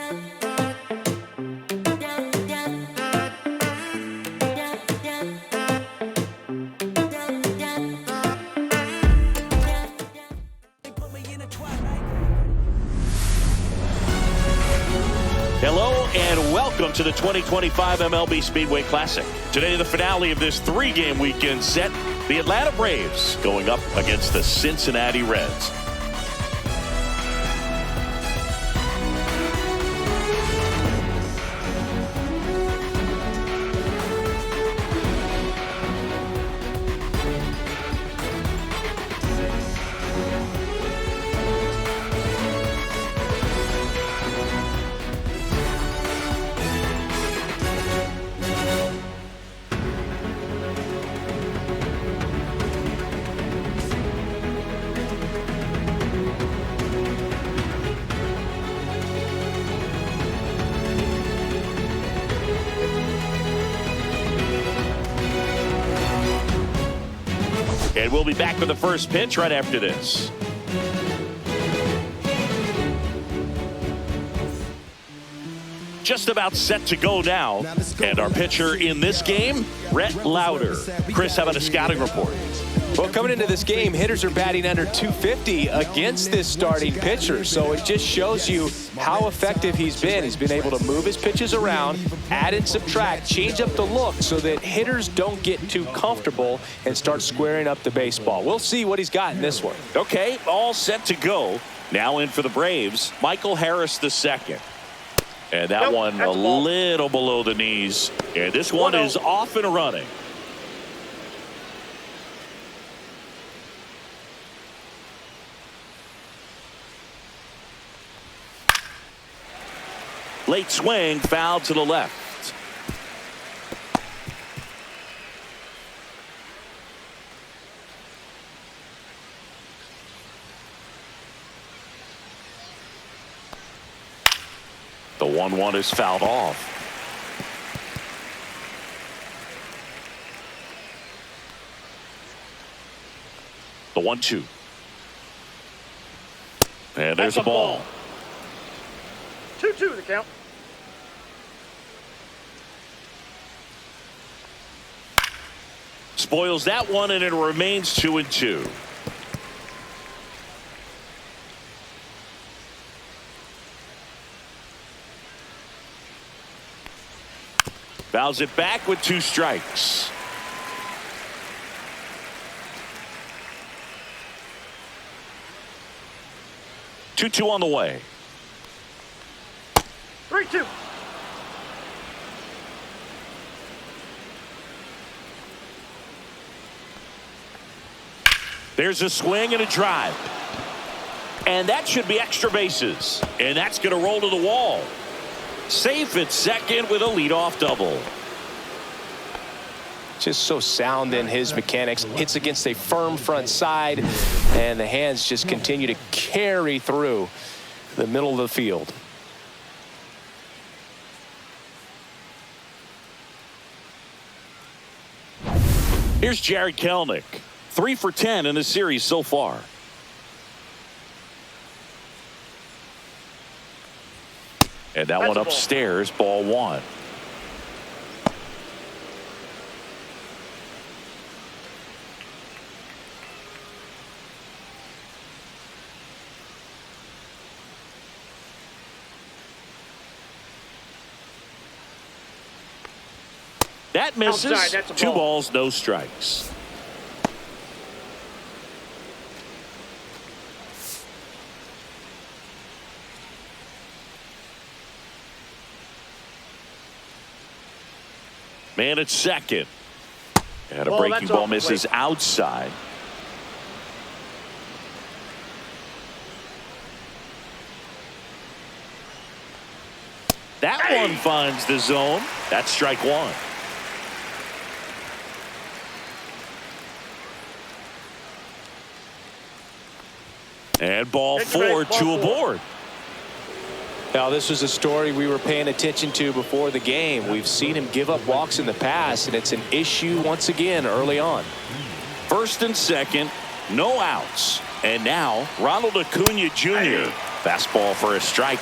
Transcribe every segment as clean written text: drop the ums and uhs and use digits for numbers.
Hello and welcome to the 2025 MLB Speedway Classic. Today, the finale of this three-game weekend set, the Atlanta Braves going up against the Cincinnati Reds. And we'll be back with the first pitch right after this. Just about set to go now. And our pitcher in this game, Rhett Lowder. Chris, how about a scouting report? Well, coming into this game, hitters are batting under 250 against this starting pitcher. So it just shows you how effective he's been. He's been able to move his pitches around, add and subtract, change up the look so that hitters don't get too comfortable and start squaring up the baseball. We'll see what he's got in this one. Okay, all set to go. Now in for the Braves, Michael Harris II. And that one a little below the knees. And this one is off and running. Late swing, foul to the left. The 1-1 is fouled off. The 1-2. And there's a ball. 2-2 the count. Spoils that one, and it remains 2-2. Fouls it back with 2 strikes. Two on the way. 3-2. There's a swing and a drive. And that should be extra bases. And that's going to roll to the wall. Safe at second with a leadoff double. Just so sound in his mechanics. Hits against a firm front side. And the hands just continue to carry through the middle of the field. Here's Jared Kelenic. 3 for 10 in the series so far. And that one upstairs, ball 1. That misses. Outside, 2 balls, no strikes. Man at second. And a breaking ball misses outside. That one finds the zone. That's strike 1. And ball 4, 2 aboard. Now, this was a story we were paying attention to before the game. We've seen him give up walks in the past, and it's an issue once again early on. First and second, no outs. And now, Ronald Acuna Jr. Fastball for a strike.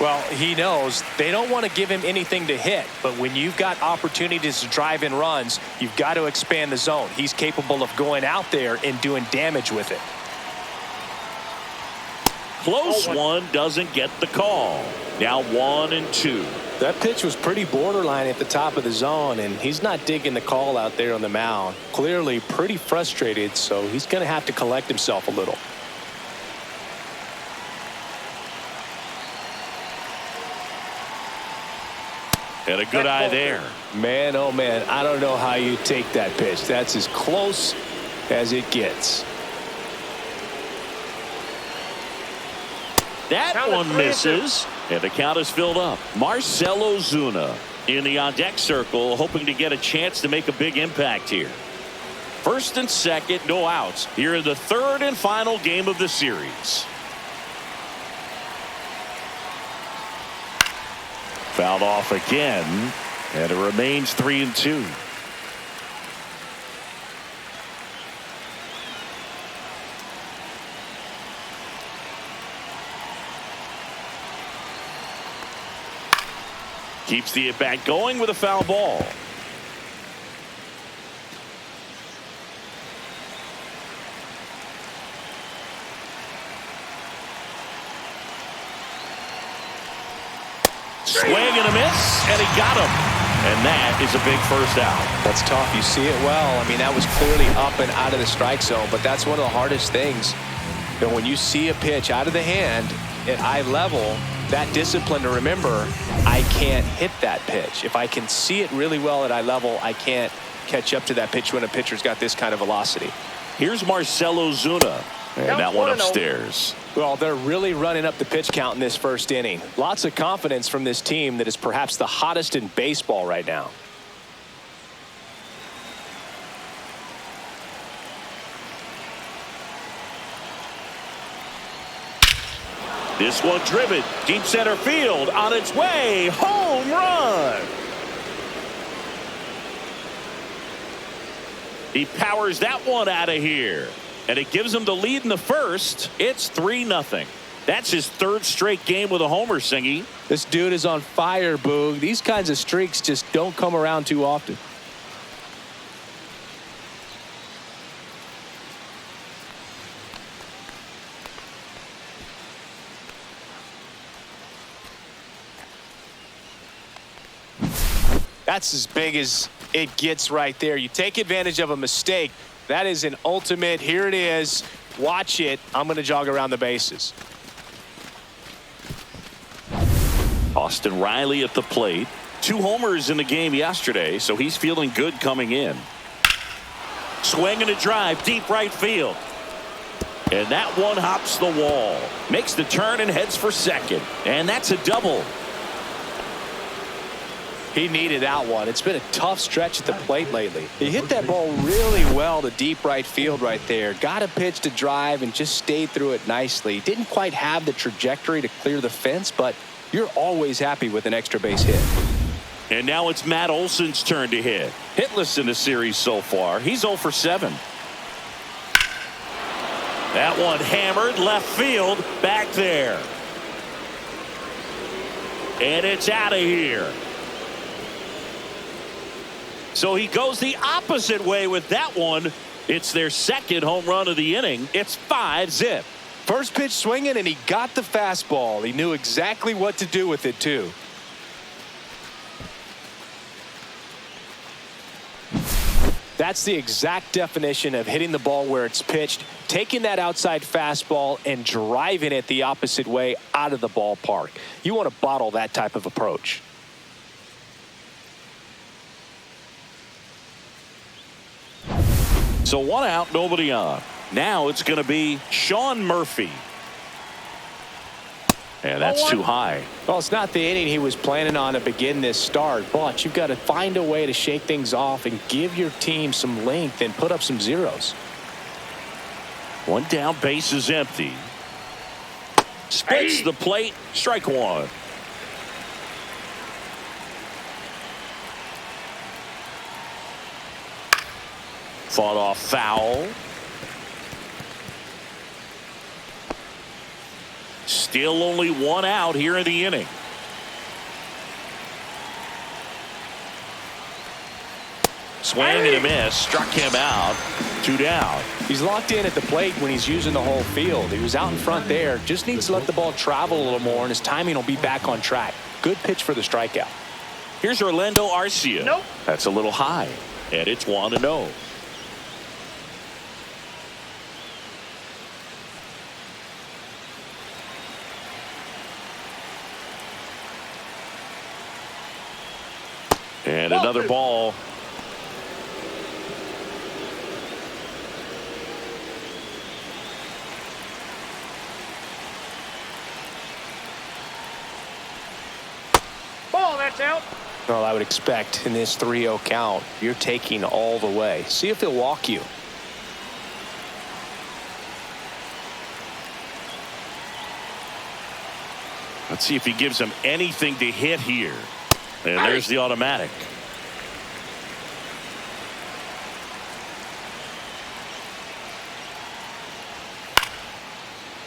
Well, he knows they don't want to give him anything to hit, but when you've got opportunities to drive in runs, you've got to expand the zone. He's capable of going out there and doing damage with it. Close one, doesn't get the call. Now 1-2. That pitch was pretty borderline at the top of the zone, and he's not digging the call out there on the mound. Clearly pretty frustrated, so he's going to have to collect himself a little. And a good eye there. Man, oh man, I don't know how you take that pitch. That's as close as it gets. That one misses, and the count is filled up. Marcell Ozuna in the on-deck circle, hoping to get a chance to make a big impact here. First and second, no outs here in the third and final game of the series. Fouled off again, and it remains 3-2. Keeps the at-bat going with a foul ball. Swing and a miss, and he got him. And that is a big first out. That's tough. You see it well. I mean, that was clearly up and out of the strike zone, but that's one of the hardest things. You know, when you see a pitch out of the hand at eye level, that discipline to remember, I can't hit that pitch. If I can see it really well at eye level, I can't catch up to that pitch when a pitcher's got this kind of velocity. Here's Marcell Ozuna. And that one upstairs. Well, they're really running up the pitch count in this first inning. Lots of confidence from this team that is perhaps the hottest in baseball right now. This one driven deep center field, on its way, home run. He powers that one out of here, and it gives him the lead in the first. It's 3-0. That's his third straight game with a homer, Singy. This dude is on fire, Boog. These kinds of streaks just don't come around too often. That's as big as it gets right there. You take advantage of a mistake. That is an ultimate. Here it is. Watch it. I'm going to jog around the bases. Austin Riley at the plate. 2 homers in the game yesterday, so he's feeling good coming in. Swing and a drive, deep right field. And that one hops the wall. Makes the turn and heads for second. And that's a double. He needed that one. It's been a tough stretch at the plate lately. He hit that ball really well to deep right field right there. Got a pitch to drive and just stayed through it nicely. Didn't quite have the trajectory to clear the fence, but you're always happy with an extra base hit. And now it's Matt Olson's turn to hit. Hitless in the series so far. He's 0 for 7. That one hammered left field, back there. And it's out of here. So he goes the opposite way with that one. It's their second home run of the inning. It's 5-zip. First pitch swinging, and he got the fastball. He knew exactly what to do with it, too. That's the exact definition of hitting the ball where it's pitched, taking that outside fastball and driving it the opposite way out of the ballpark. You want to bottle that type of approach. So 1 out, nobody on. Now it's going to be Sean Murphy. And that's too high. Well, it's not the inning he was planning on to begin this start, but you've got to find a way to shake things off and give your team some length and put up some zeros. 1 down, base is empty. Splits the plate, strike 1. Fought off foul. Still only one out here in the inning. Swing and a miss. Struck him out. 2 down. He's locked in at the plate when he's using the whole field. He was out in front there. Just needs to let the ball travel a little more, and his timing will be back on track. Good pitch for the strikeout. Here's Orlando Arcia. Nope. That's a little high. And it's 1-0. And another ball. That's out. Well, I would expect in this 3-0 count, you're taking all the way. See if he'll walk you. Let's see if he gives him anything to hit here. And there's the automatic.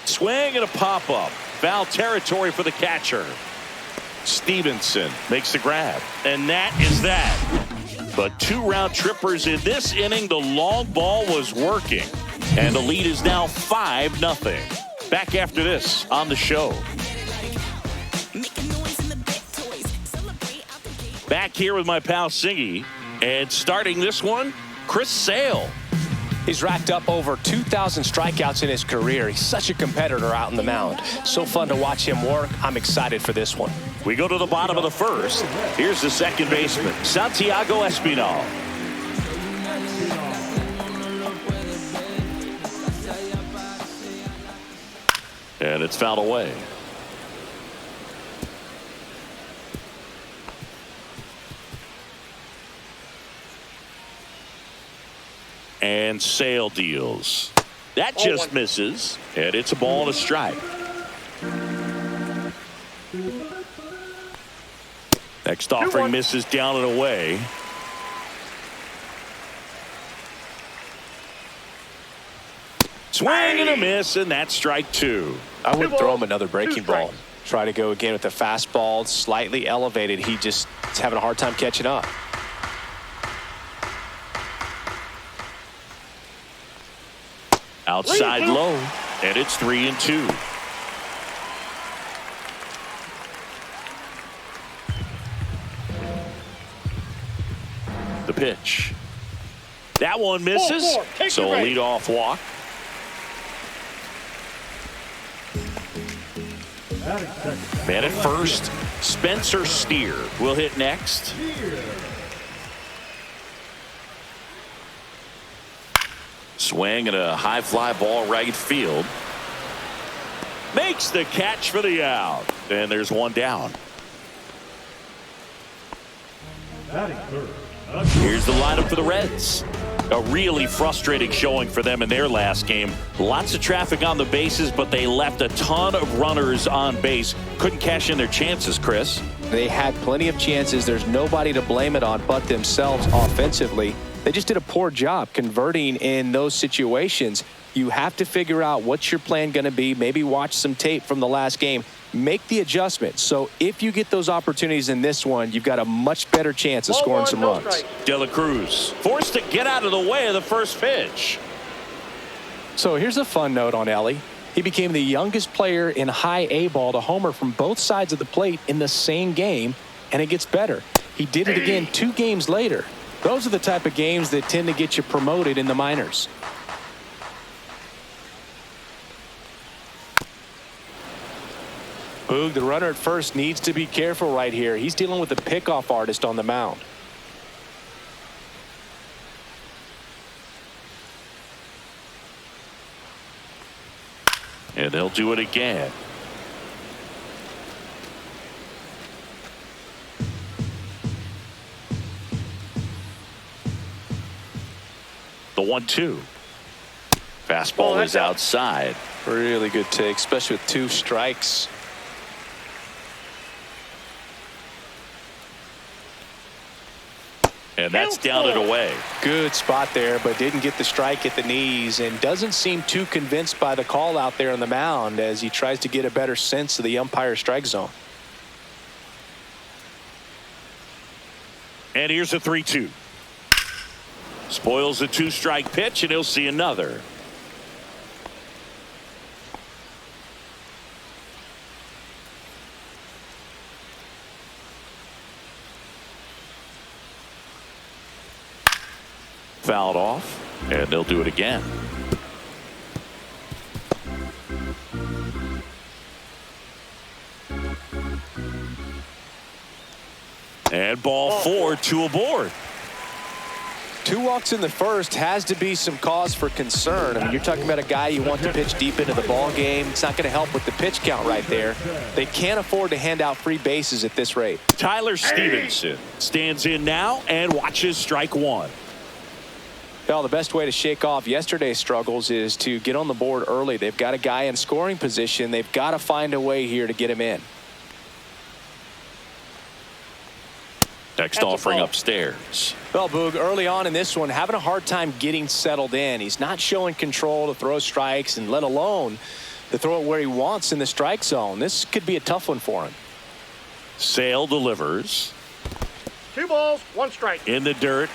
Swing and a pop-up. Foul territory for the catcher. Stevenson makes the grab, and that is that. But 2 round trippers in this inning. The long ball was working, and the lead is now 5-0. Back after this on the show. Back here with my pal Singy, and starting this one, Chris Sale. He's racked up over 2,000 strikeouts in his career. He's such a competitor out in the mound. So fun to watch him work. I'm excited for this one. We go to the bottom of the first. Here's the second baseman, Santiago Espinal. And it's fouled away. And Sale deals. That just misses. And it's a ball and a strike. Next offering misses down and away. Swing and a miss, and that's strike 2. I would throw him another breaking ball. Try to go again with the fastball, slightly elevated. He just is having a hard time catching up. Outside low, and it's 3-2. The pitch. That one misses, so a leadoff walk. Man at first, Spencer Steer will hit next. Swing and a high fly ball right field. Makes the catch for the out. And there's one down. Here's the lineup for the Reds. A really frustrating showing for them in their last game. Lots of traffic on the bases, but they left a ton of runners on base. Couldn't cash in their chances, Chris. They had plenty of chances. There's nobody to blame it on but themselves offensively. They just did a poor job converting in those situations. You have to figure out what's your plan going to be. Maybe watch some tape from the last game. Make the adjustment. So if you get those opportunities in this one, you've got a much better chance of scoring some runs. De La Cruz forced to get out of the way of the first pitch. So here's a fun note on Ellie. He became the youngest player in high A ball to homer from both sides of the plate in the same game, and it gets better. He did it again 2 games later. Those are the type of games that tend to get you promoted in the minors. Boog, the runner at first needs to be careful right here. He's dealing with a pickoff artist on the mound. And they'll do it again. The 1-2. Fastball is outside. Really good take, especially with 2 strikes. And that's down and away. Good spot there, but didn't get the strike at the knees and doesn't seem too convinced by the call out there on the mound as he tries to get a better sense of the umpire's strike zone. And here's a 3-2. Spoils the 2-strike pitch, and he'll see another. Fouled off, and they'll do it again. And ball 4, 2 aboard. 2 walks in the first has to be some cause for concern. I mean, you're talking about a guy you want to pitch deep into the ball game. It's not going to help with the pitch count right there. They can't afford to hand out free bases at this rate. Tyler Stevenson stands in now and watches strike 1. Well, the best way to shake off yesterday's struggles is to get on the board early. They've got a guy in scoring position. They've got to find a way here to get him in. Next offering upstairs. Well, Boog, early on in this one, having a hard time getting settled in. He's not showing control to throw strikes, and let alone to throw it where he wants in the strike zone. This could be a tough one for him. Sale delivers. 2 balls, 1 strike. In the dirt.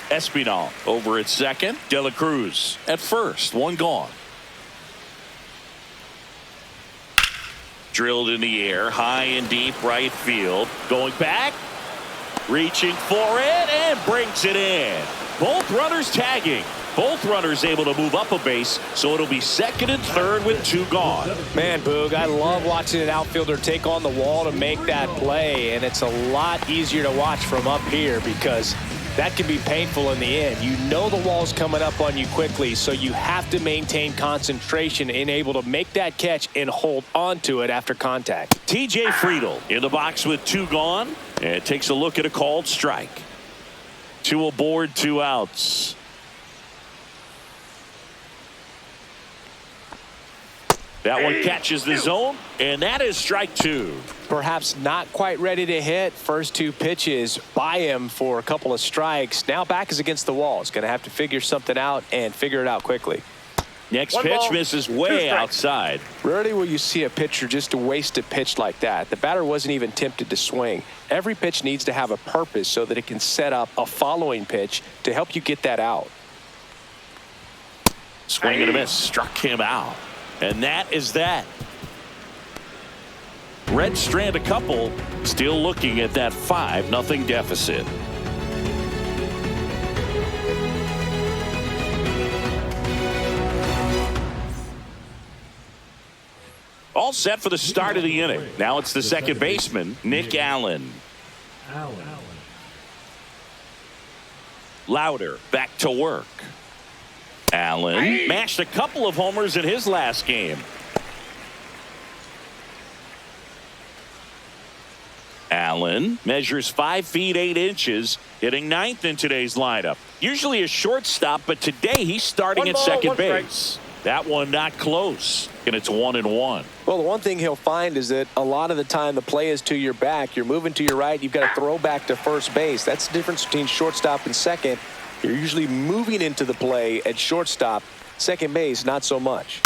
Espinal over at second. De La Cruz at first. 1 gone. Drilled in the air, high and deep right field. Going back, reaching for it, and brings it in. Both runners tagging. Both runners able to move up a base, so it'll be second and third with 2 gone. Man, Boog, I love watching an outfielder take on the wall to make that play, and it's a lot easier to watch from up here because that can be painful in the end. You know the wall's coming up on you quickly, so you have to maintain concentration and able to make that catch and hold on to it after contact. TJ Friedel in the box with 2 gone, and takes a look at a called strike. 2 aboard, 2 outs. That one catches the zone, and that is strike 2. Perhaps not quite ready to hit. First 2 pitches by him for a couple of strikes. Now back is against the wall. He's going to have to figure something out and figure it out quickly. Next 1 pitch ball, misses 2 way strikes. outside. Rarely will you see a pitcher just waste a pitch like that. The batter wasn't even tempted to swing. Every pitch needs to have a purpose so that it can set up a following pitch to help you get that out. Swing and a miss. Struck him out. And that is that. Reds strand a couple. Still looking at that 5-0 deficit. All set for the start of the inning. Now it's the second baseman, Nick Allen. Lowder back to work. Allen mashed a couple of homers in his last game. Allen measures 5 feet 8 inches, hitting 9th in today's lineup. Usually a shortstop, but today he's starting 1 at ball, second 1 strike. base. That one not close, and it's 1-1. Well, the one thing he'll find is that a lot of the time the play is to your back. You're moving to your right. You've got to throw back to first base. That's the difference between shortstop and second. You're usually moving into the play at shortstop. Second base, not so much.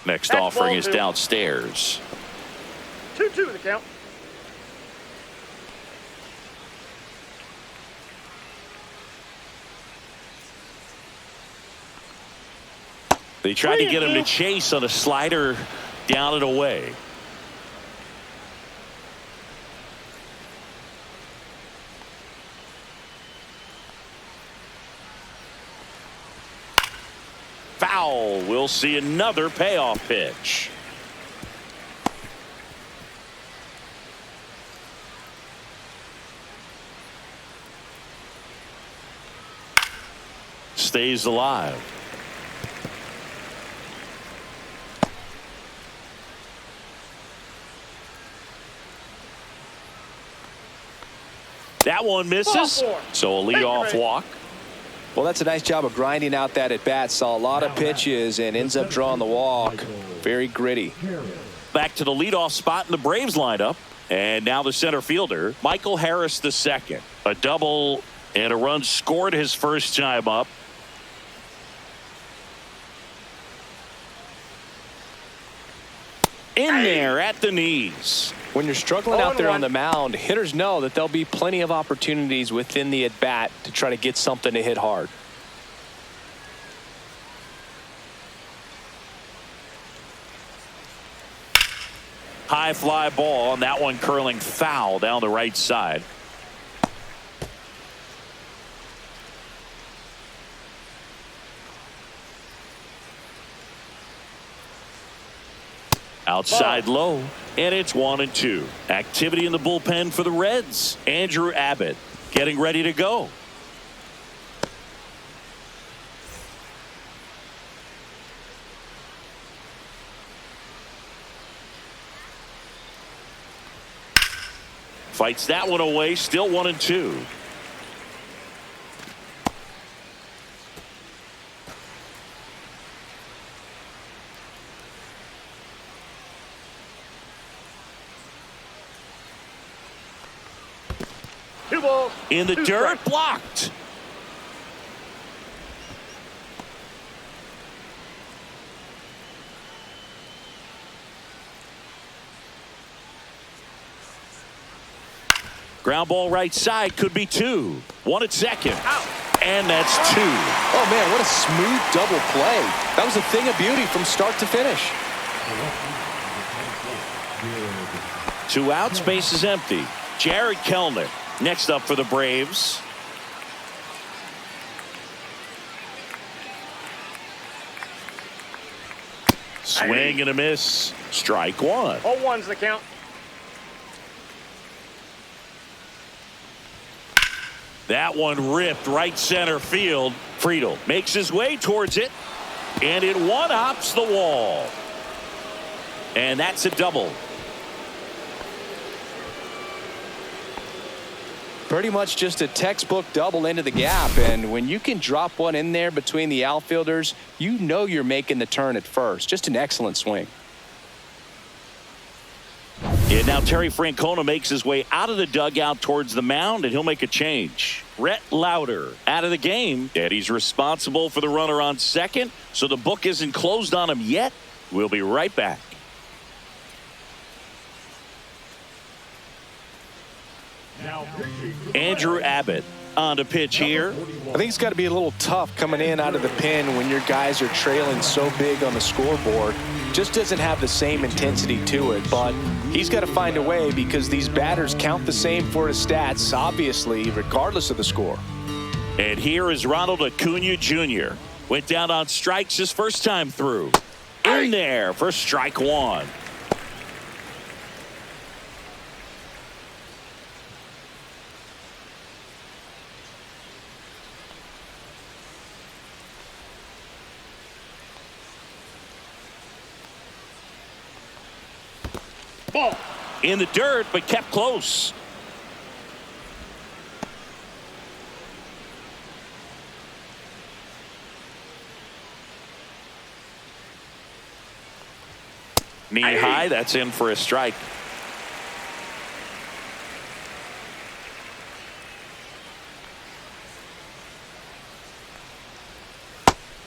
Next That's offering ball is 2. downstairs. 2-2 the count. They tried to get him to chase on a slider down and away. Foul. We'll see another payoff pitch. Stays alive. That one misses. Ball 4. So a leadoff walk. Well, that's a nice job of grinding out that at bat. Saw a lot of pitches and ends up drawing the walk. Very gritty. Back to the leadoff spot in the Braves lineup. And now the center fielder, Michael Harris II. A double and a run scored his first time up. In there at the knees. When you're struggling out there on the mound, hitters know that there'll be plenty of opportunities within the at-bat to try to get something to hit hard. High fly ball, and that one curling foul down the right side. Outside low, and it's 1-2. Activity in the bullpen for the Reds. Andrew Abbott getting ready to go. Fights that one away, still 1-2. Two balls. In the two dirt, strikes. blocked. Ground ball right side, could be 2. 1 at second. Out. And that's 2. Oh, man, what a smooth double play. That was a thing of beauty from start to finish. 2 outs, base is empty. Jared Kelnick next up for the Braves. Swing and a miss. Strike 1. 0-1's the count. That one ripped right center field. Friedel makes his way towards it, and it one-hops the wall. And that's a double. Pretty much just a textbook double into the gap, and when you can drop one in there between the outfielders, you know you're making the turn at first. Just an excellent swing. And now Terry Francona makes his way out of the dugout towards the mound, and he'll make a change. Rhett Lowder out of the game, and he's responsible for the runner on second, so the book isn't closed on him yet. We'll be right back. Andrew Abbott on to pitch here. I think it's got to be a little tough coming in out of the pen when your guys are trailing so big on the scoreboard. Just doesn't have the same intensity to it, but he's got to find a way because these batters count the same for his stats, obviously, regardless of the score. And here is Ronald Acuna Jr. Went down on strikes his first time through. In there for strike 1. Ball. In the dirt, but kept close. Knee high, that's in for a strike.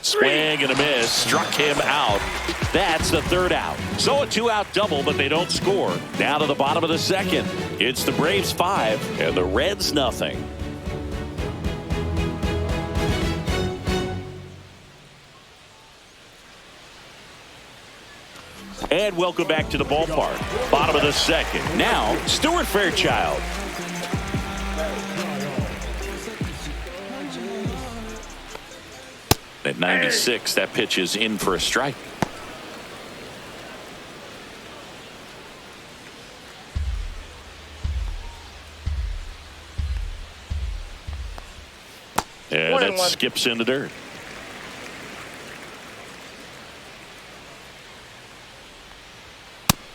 Swing and a miss, struck him out. That's the 3rd out. So a 2-out double, but they don't score. Now to the bottom of the 2nd. It's the Braves 5 and the Reds nothing. And welcome back to the ballpark. Bottom of the 2nd. Now Stuart Fairchild. At 96, that pitch is in for a strike. And that skips in the dirt.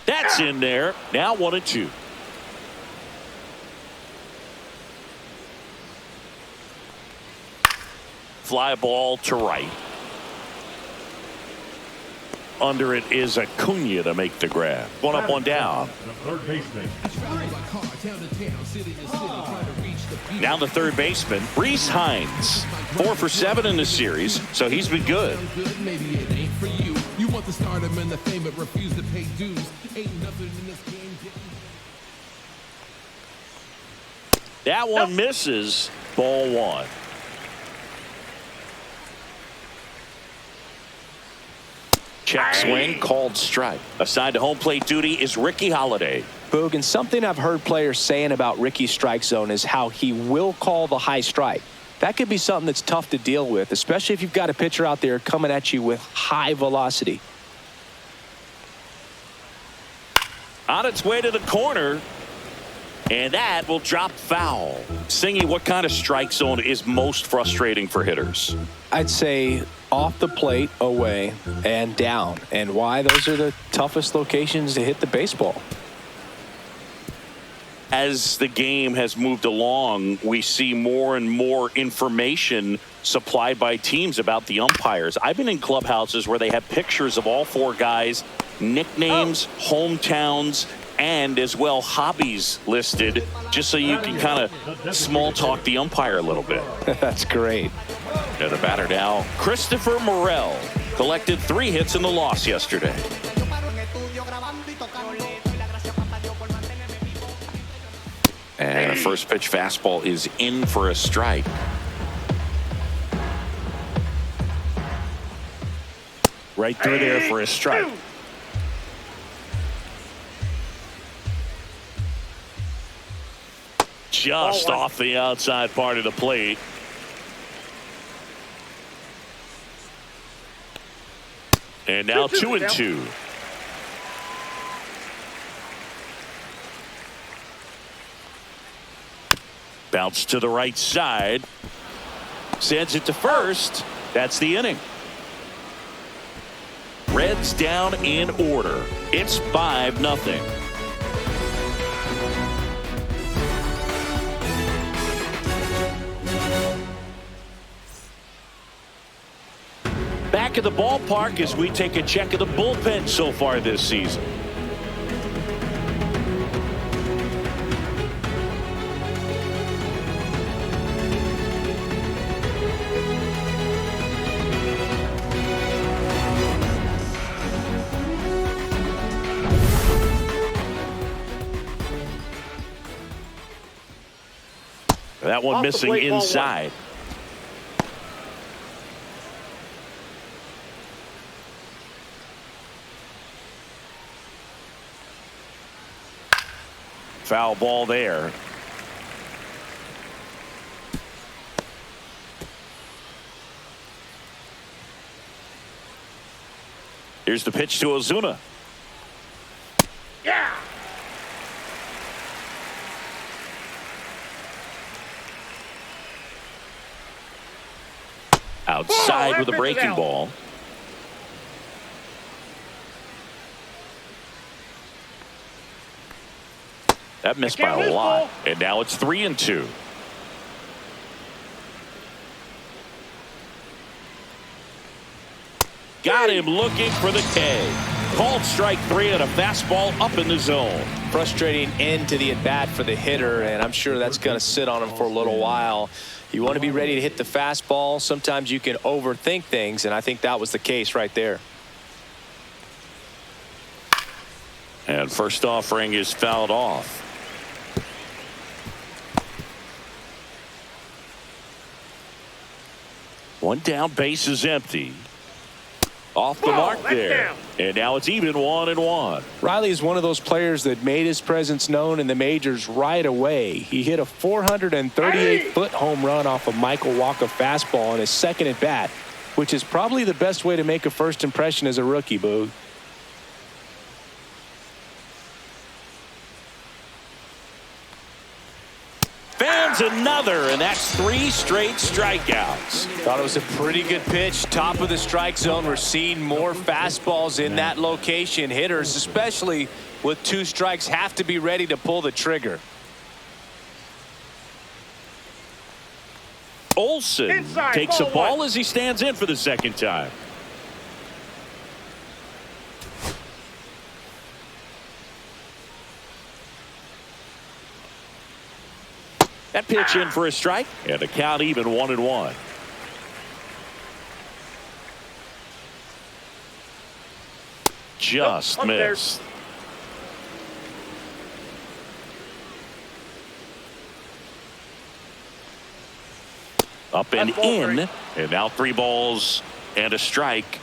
That's in there. Now 1-2. Fly ball to right. Under it is Acuna to make the grab. One up, one down. Now the third baseman, Reese Hines. 4 for 7 in the series, so he's been good. That one misses. Ball 1. Check swing, called strike. Assigned to home plate duty is Ricky Holiday. Boog, and something I've heard players saying about Ricky's strike zone is how he will call the high strike. That could be something that's tough to deal with, especially if you've got a pitcher out there coming at you with high velocity. On its way to the corner. And that will drop foul. Singy, what kind of strike zone is most frustrating for hitters? I'd say off the plate, away, and down. And why? Those are the toughest locations to hit the baseball. As the game has moved along, we see more and more information supplied by teams about the umpires. I've been in clubhouses where they have pictures of all 4 guys, nicknames, hometowns, and as well hobbies listed, just so you can kind of small talk the umpire a little bit. That's great. And the batter now, Christopher Morel, collected 3 hits in the loss yesterday. And a first pitch fastball is in for a strike. Right through there for a strike. Just off the outside part of the plate. And now 2-2. Bounce to the right side. Sends it to first. That's the inning. Reds down in order. It's 5-0. Back at the ballpark as we take a check of the bullpen so far this season. That one missing inside. Foul ball there. Here's the pitch to Ozuna. Yeah. Outside with a breaking ball. That missed by a lot. And now it's 3-2. Got him looking for the K. Called strike 3 on a fastball up in the zone. Frustrating end to the at-bat for the hitter, and I'm sure that's going to sit on him for a little while. You want to be ready to hit the fastball. Sometimes you can overthink things, and I think that was the case right there. And first offering is fouled off. One down, base is empty. Off the mark there. And now it's even 1-1. Riley is one of those players that made his presence known in the majors right away. He hit a 438-foot home run off of Michael Wacha fastball in his second at bat, which is probably the best way to make a first impression as a rookie, Boog. Fans another, and that's 3 straight strikeouts. Thought it was a pretty good pitch. Top of the strike zone. We're seeing more fastballs in that location. Hitters, especially with 2 strikes, have to be ready to pull the trigger. Olsen Inside, takes a ball ball one. as he stands in for the second time. That pitch in for a strike, and the count even 1-1. Just Nope, missed. Up and That's ball in, three. and now 3 balls and a strike.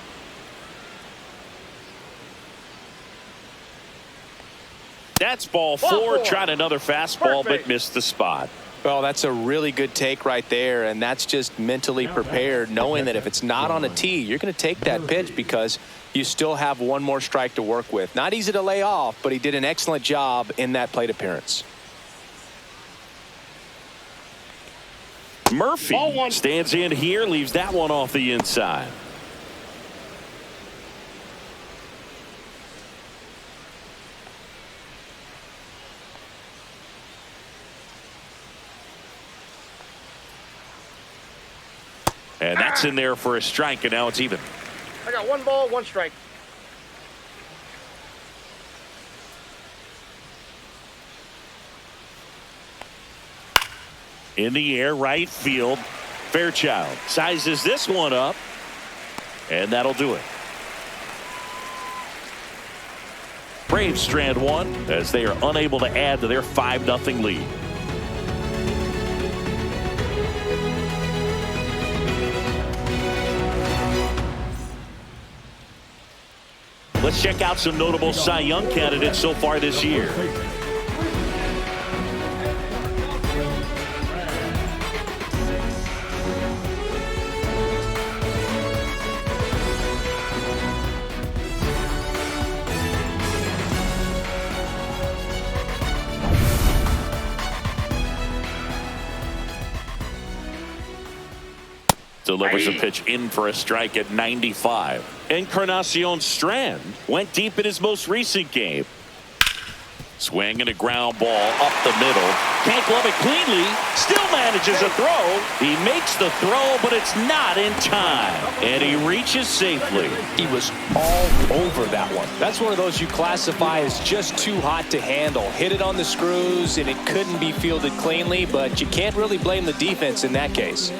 That's ball 4. Tried another fastball, but missed the spot. Well, that's a really good take right there, and that's just mentally prepared, knowing that if it's not on a tee, you're going to take that pitch because you still have one more strike to work with. Not easy to lay off, but he did an excellent job in that plate appearance. Murphy stands in here, leaves that one off the inside. And that's in there for a strike, and now it's even. I got 1 ball, 1 strike. In the air, right field. Fairchild sizes this one up, and that'll do it. Braves strand 1 as they are unable to add to their 5-0 lead. Let's check out some notable Cy Young candidates so far this year. Delivers a pitch in for a strike at 95. Encarnacion Strand went deep in his most recent game. Swing and a ground ball up the middle. Can't glove it cleanly. Still manages a throw. He makes the throw, but it's not in time. And he reaches safely. He was all over that one. That's one of those you classify as just too hot to handle. Hit it on the screws, and it couldn't be fielded cleanly, but you can't really blame the defense in that case.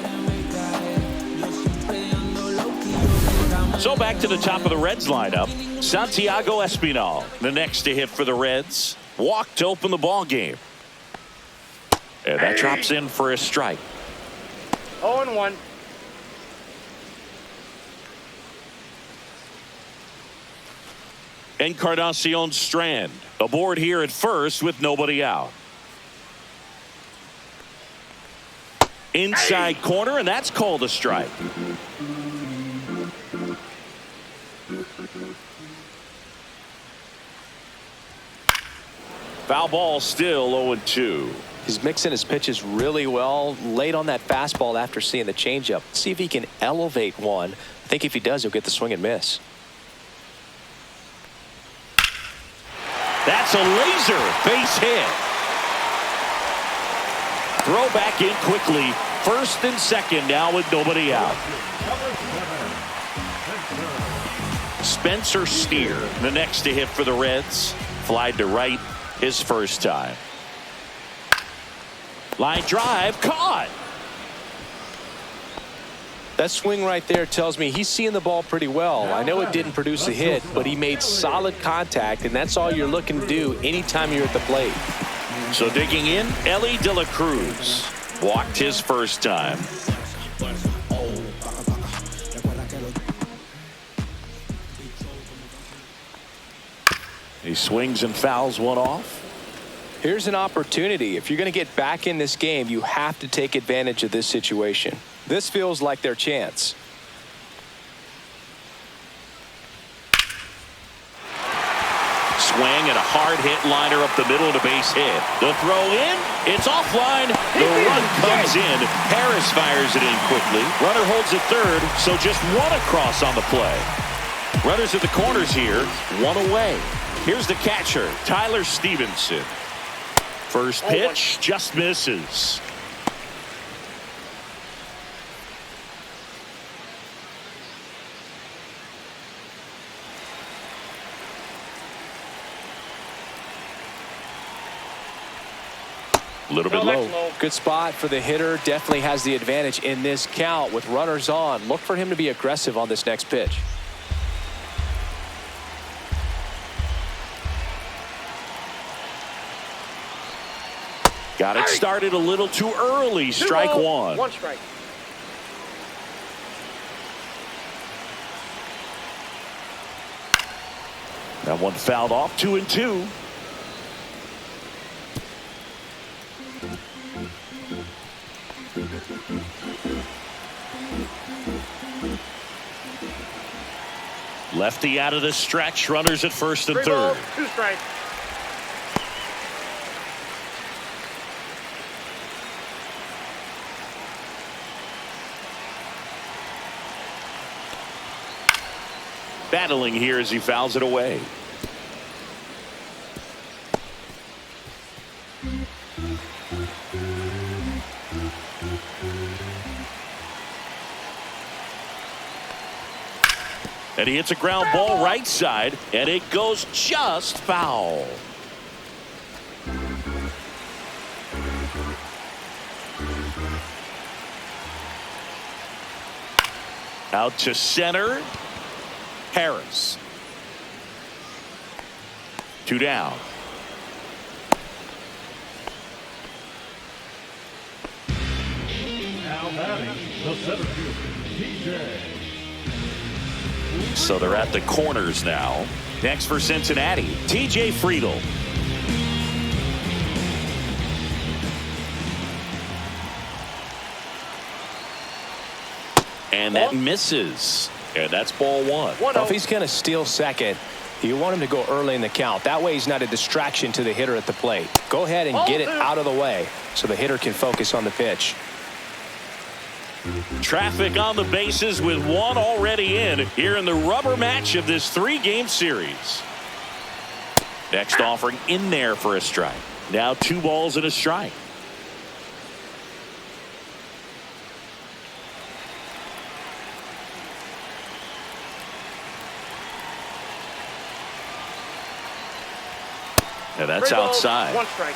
So back to the top of the Reds lineup. Santiago Espinal, the next to hit for the Reds. Walked to open the ball game. And that drops in for a strike. 0-1. Encarnacion Strand aboard here at first with nobody out. Inside corner, and that's called a strike. Foul ball, still 0-2. He's mixing his pitches really well. Late on that fastball after seeing the changeup. See if he can elevate one. I think if he does, he'll get the swing and miss. That's a laser base hit. Throw back in quickly. First and second now with nobody out. Spencer Steer, the next to hit for the Reds. Flied to right his first time. Line drive, caught. That swing right there tells me he's seeing the ball pretty well. I know it didn't produce a hit, but he made solid contact, and that's all you're looking to do anytime you're at the plate. So digging in, Ellie De La Cruz. Walked his first time. He swings and fouls one off. Here's an opportunity. If you're going to get back in this game, you have to take advantage of this situation. This feels like their chance. Swing and a hard hit liner up the middle of the base hit. The throw in, it's offline. The run comes in. Harris fires it in quickly. Runner holds it third, so just one across on the play. Runners at the corners here, one away. Here's the catcher, Tyler Stevenson. First pitch just misses. A little bit low. Good spot for the hitter. Definitely has the advantage in this count with runners on. Look for him to be aggressive on this next pitch. Got it started a little too early. Strike one. One strike. That one fouled off. 2-2. Lefty out of the stretch. Runners at first and third. 2 strikes. Battling here as he fouls it away. And he hits a ground ball right side, and it goes just foul. Out to center. Harris. 2 down. Now batting the center fielder, TJ. So they're at the corners now. Next for Cincinnati, TJ Friedel. And that misses. And that's ball one. Well, if he's going to steal second, you want him to go early in the count. That way he's not a distraction to the hitter at the plate. Go ahead and get it out of the way so the hitter can focus on the pitch. Traffic on the bases with one already in here in the rubber match of this 3-game series. Next offering in there for a strike. Now 2 balls and a strike. And that's outside. 1 strike.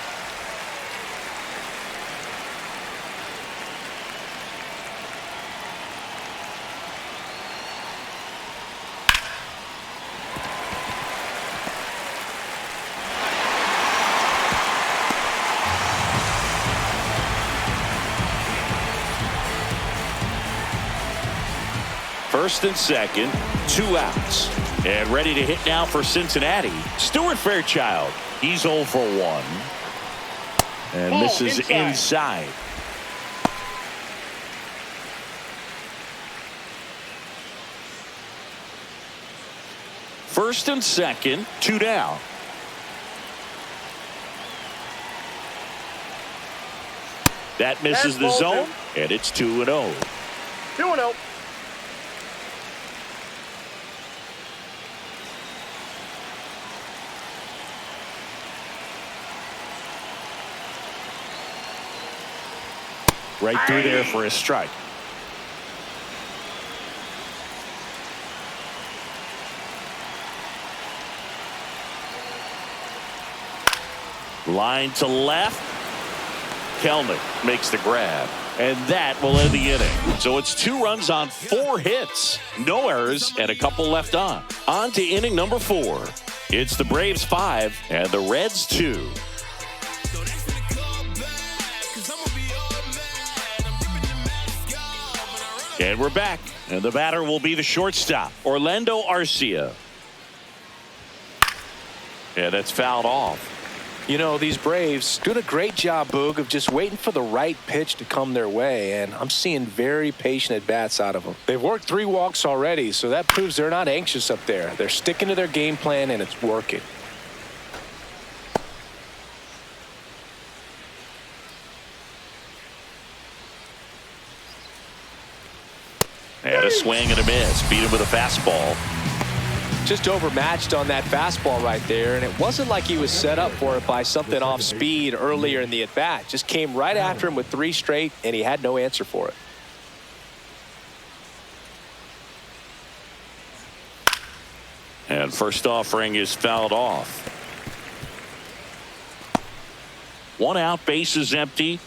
First and second, 2 outs. And ready to hit now for Cincinnati, Stuart Fairchild. He's 0 for 1. And misses inside. First and second, 2 down. That misses the zone, and it's 2-0. 2-0. Right through there for a strike. Line to left. Kelnick makes the grab. And that will end the inning. So it's 2 runs on 4 hits. No errors and a couple left on. On to inning number 4. It's the Braves 5 and the Reds 2. And we're back. And the batter will be the shortstop, Orlando Arcia. Yeah, that's fouled off. You know, these Braves doing a great job, Boog, of just waiting for the right pitch to come their way, and I'm seeing very patient at-bats out of them. They've worked 3 walks already, so that proves they're not anxious up there. They're sticking to their game plan, and it's working. And a swing and a miss. Beat him with a fastball. Just overmatched on that fastball right there, and it wasn't like he was set up for it by something off speed earlier in the at-bat. Just came right after him with 3 straight, and he had no answer for it. And first offering is fouled off. 1 out, bases empty.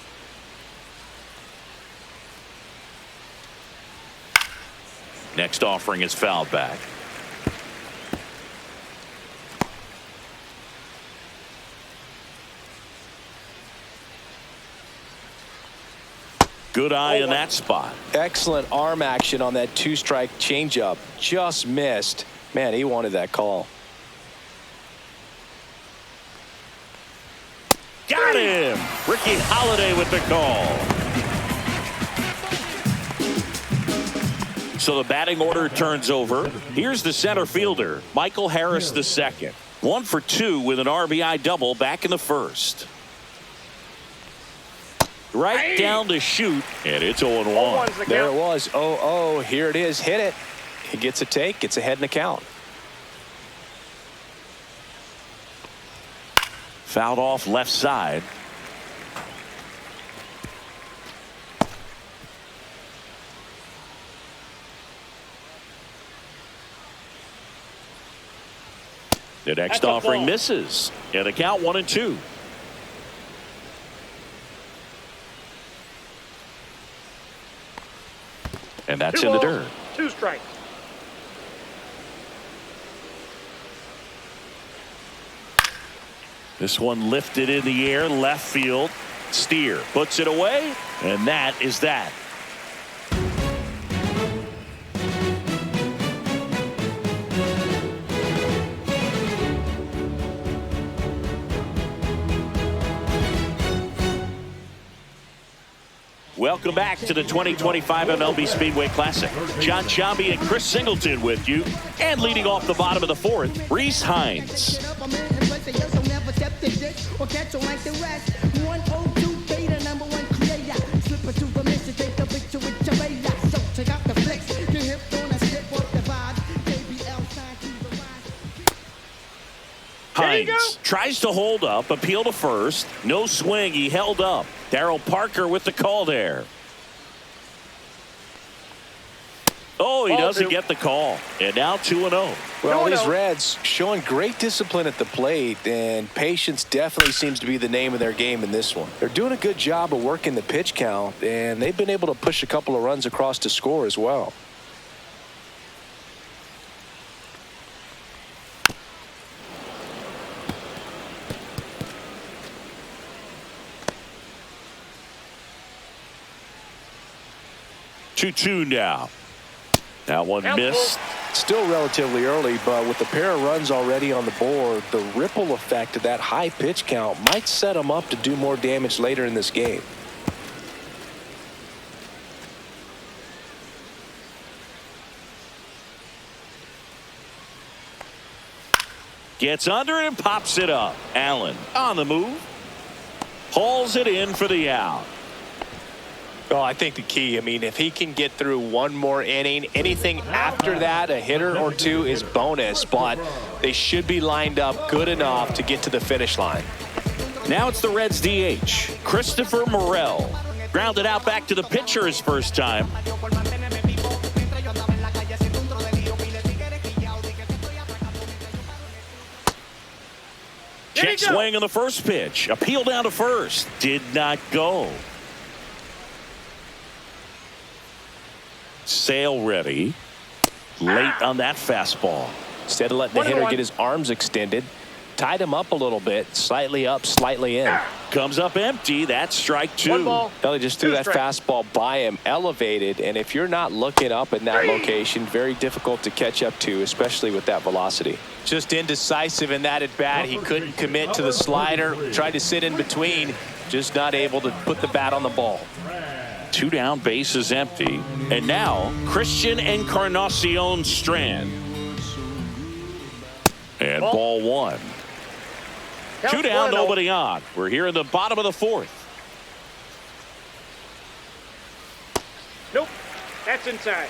Next offering is fouled back. Good eye in that spot. Excellent arm action on that 2-strike changeup. Just missed. Man, he wanted that call. Got him. Ricky Holiday with the call. So the batting order turns over. Here's the center fielder, Michael Harris II. 1 for 2 with an RBI double back in the first. Right down to shoot, and it's 0-1. There it was. 0-0. Here it is. Hit it. He gets a take. Gets ahead in the count. Fouled off left side. The next offering misses, and the count 1-2. And that's in the dirt. 2 strikes. This one lifted in the air, left field. Steer puts it away, and that is that. Welcome back to the 2025 MLB Speedway Classic. John Sciambi and Chris Singleton with you. And leading off the bottom of the 4th, Reese Hines. Hines tries to hold up, appeal to first. No swing, he held up. Darryl Parker with the call there. Oh, he doesn't get the call. And now 2-0. Well, these Reds showing great discipline at the plate, and patience definitely seems to be the name of their game in this one. They're doing a good job of working the pitch count, and they've been able to push a couple of runs across to score as well. Two now. That one missed. Still relatively early, but with a pair of runs already on the board, the ripple effect of that high pitch count might set them up to do more damage later in this game. Gets under it and pops it up. Allen on the move. Hauls it in for the out. Oh, I think the key, I mean, if he can get through one more inning, anything after that, a hitter or two is bonus, but they should be lined up good enough to get to the finish line. Now it's the Reds DH, Christopher Morel. Grounded out back to the pitcher his first time. Check swing on the first pitch. Appeal down to first. Did not go. Sale ready. Late on that fastball. Instead of letting the hitter get his arms extended, tied him up a little bit, slightly up, slightly in. Comes up empty. That's strike 2. Well, he just threw that fastball by him, elevated, and if you're not looking up in that location, very difficult to catch up to, especially with that velocity. Just indecisive in that at bat. He couldn't commit to the slider, tried to sit in between, just not able to put the bat on the ball. 2 down, bases empty. And now Christian Encarnacion Strand. And ball 1. 2 down, nobody on. We're here in the bottom of the 4th. Nope, that's inside.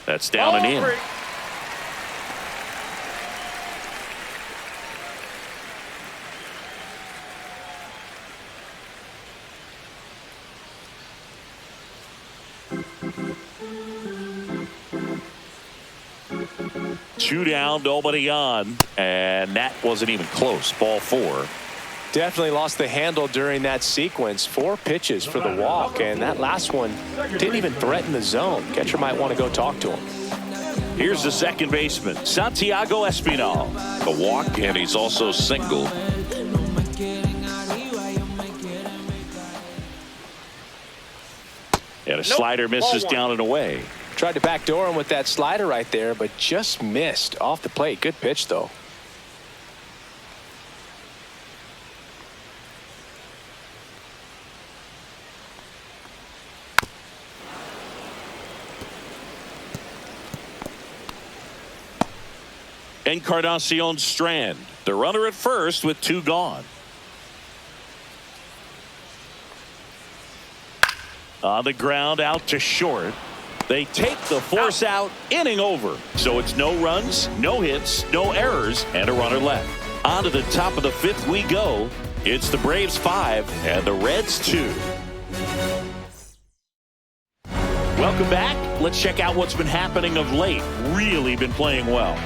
That's down and in. Free. 2 down, nobody on, and that wasn't even close. Ball 4. Definitely lost the handle during that sequence. 4 pitches for the walk, and that last one didn't even threaten the zone. Catcher might want to go talk to him. Here's the second baseman, Santiago Espinal. A walk, and he's also singled. And a slider misses down and away. Tried to backdoor him with that slider right there, but just missed off the plate. Good pitch, though. Encarnacion Strand, the runner at first with 2 gone. On the ground, out to short. They take the force out, inning over. So it's no runs, no hits, no errors, and a runner left. On to the top of the 5th we go. It's the Braves 5 and the Reds 2. Welcome back. Let's check out what's been happening of late. Really been playing well.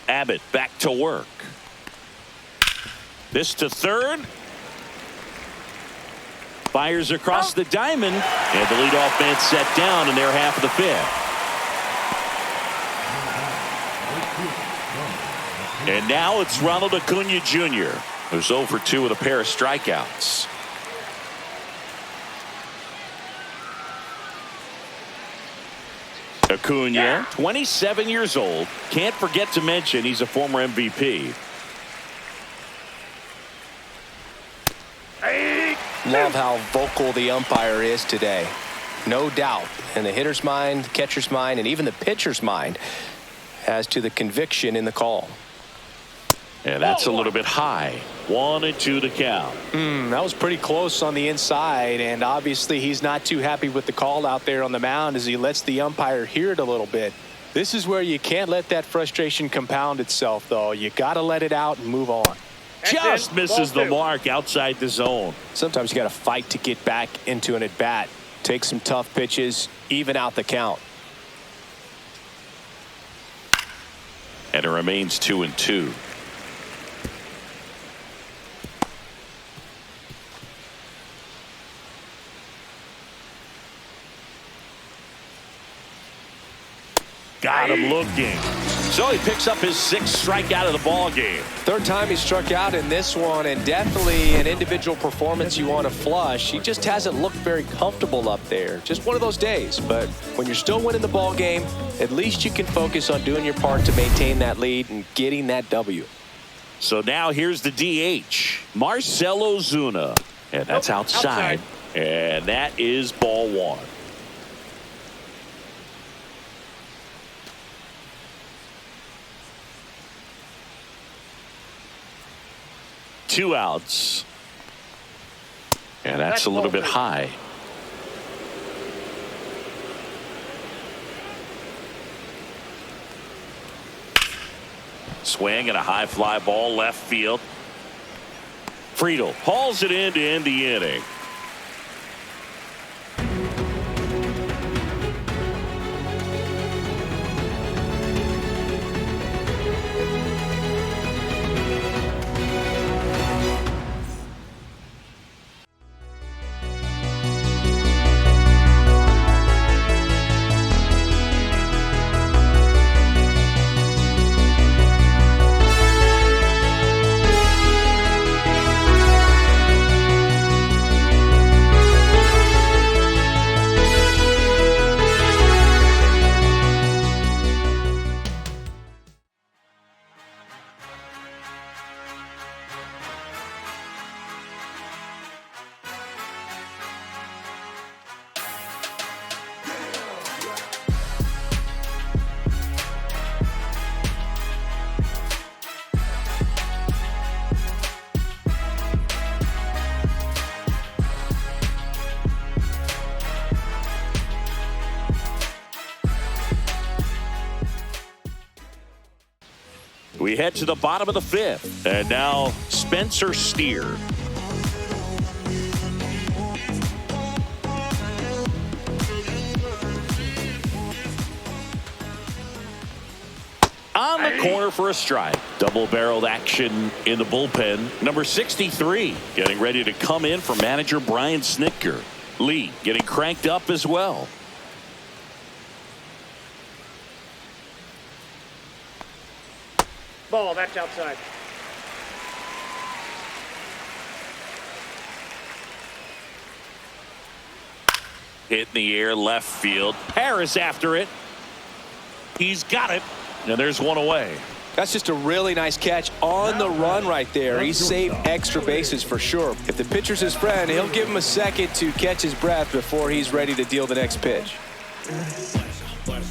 Abbott back to work. This to third. Fires across the diamond. And the leadoff man set down in their half of the 5th. And now it's Ronald Acuna Jr., who's 0 for 2 with a pair of strikeouts. Acuna, 27 years old. Can't forget to mention he's a former MVP. Love how vocal the umpire is today. No doubt in the hitter's mind, catcher's mind, and even the pitcher's mind as to the conviction in the call. And that's a little bit high. 1-2 to count. That was pretty close on the inside, and obviously he's not too happy with the call out there on the mound as he lets the umpire hear it a little bit. This is where you can't let that frustration compound itself, though. You got to let it out and move on. Just misses the mark outside the zone. Sometimes you got to fight to get back into an at-bat. Take some tough pitches, even out the count. And it remains 2-2. Got him looking. So he picks up his 6th strikeout of the ball game. 3rd time he struck out in this one, and definitely an individual performance you want to flush. He just hasn't looked very comfortable up there. Just one of those days. But when you're still winning the ball game, at least you can focus on doing your part to maintain that lead and getting that W. So now here's the DH, Marcell Ozuna. And that's outside. And that is ball 1. Two outs. And that's a little bit high. Swing and a high fly ball left field. Friedel hauls it in to end the inning. We head to the bottom of the 5th. And now Spencer Steer. On the corner for a strike. Double-barreled action in the bullpen. Number 63 getting ready to come in for manager Brian Snitker. Lee getting cranked up as well. Ball, that's outside. Hit in the air, left field. Harris after it. He's got it. And there's one away. That's just a really nice catch on the run right there. He saved extra bases for sure. If the pitcher's his friend, he'll give him a second to catch his breath before he's ready to deal the next pitch.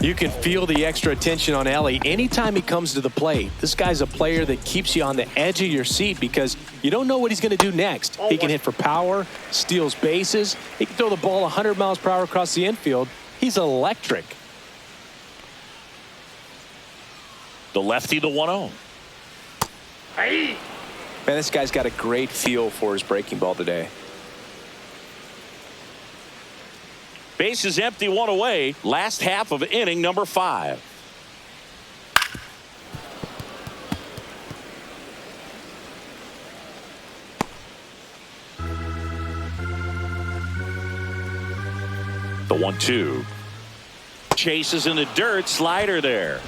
You can feel the extra attention on Ellie anytime he comes to the plate. This guy's a player that keeps you on the edge of your seat because you don't know what he's going to do next. He can hit for power, steals bases. He can throw the ball 100 miles per hour across the infield. He's electric. The lefty, the 1-0. Hey! Man, this guy's got a great feel for his breaking ball today. Base is empty, one away. Last half of inning number 5. The 1-2. Chases in the dirt. Slider there.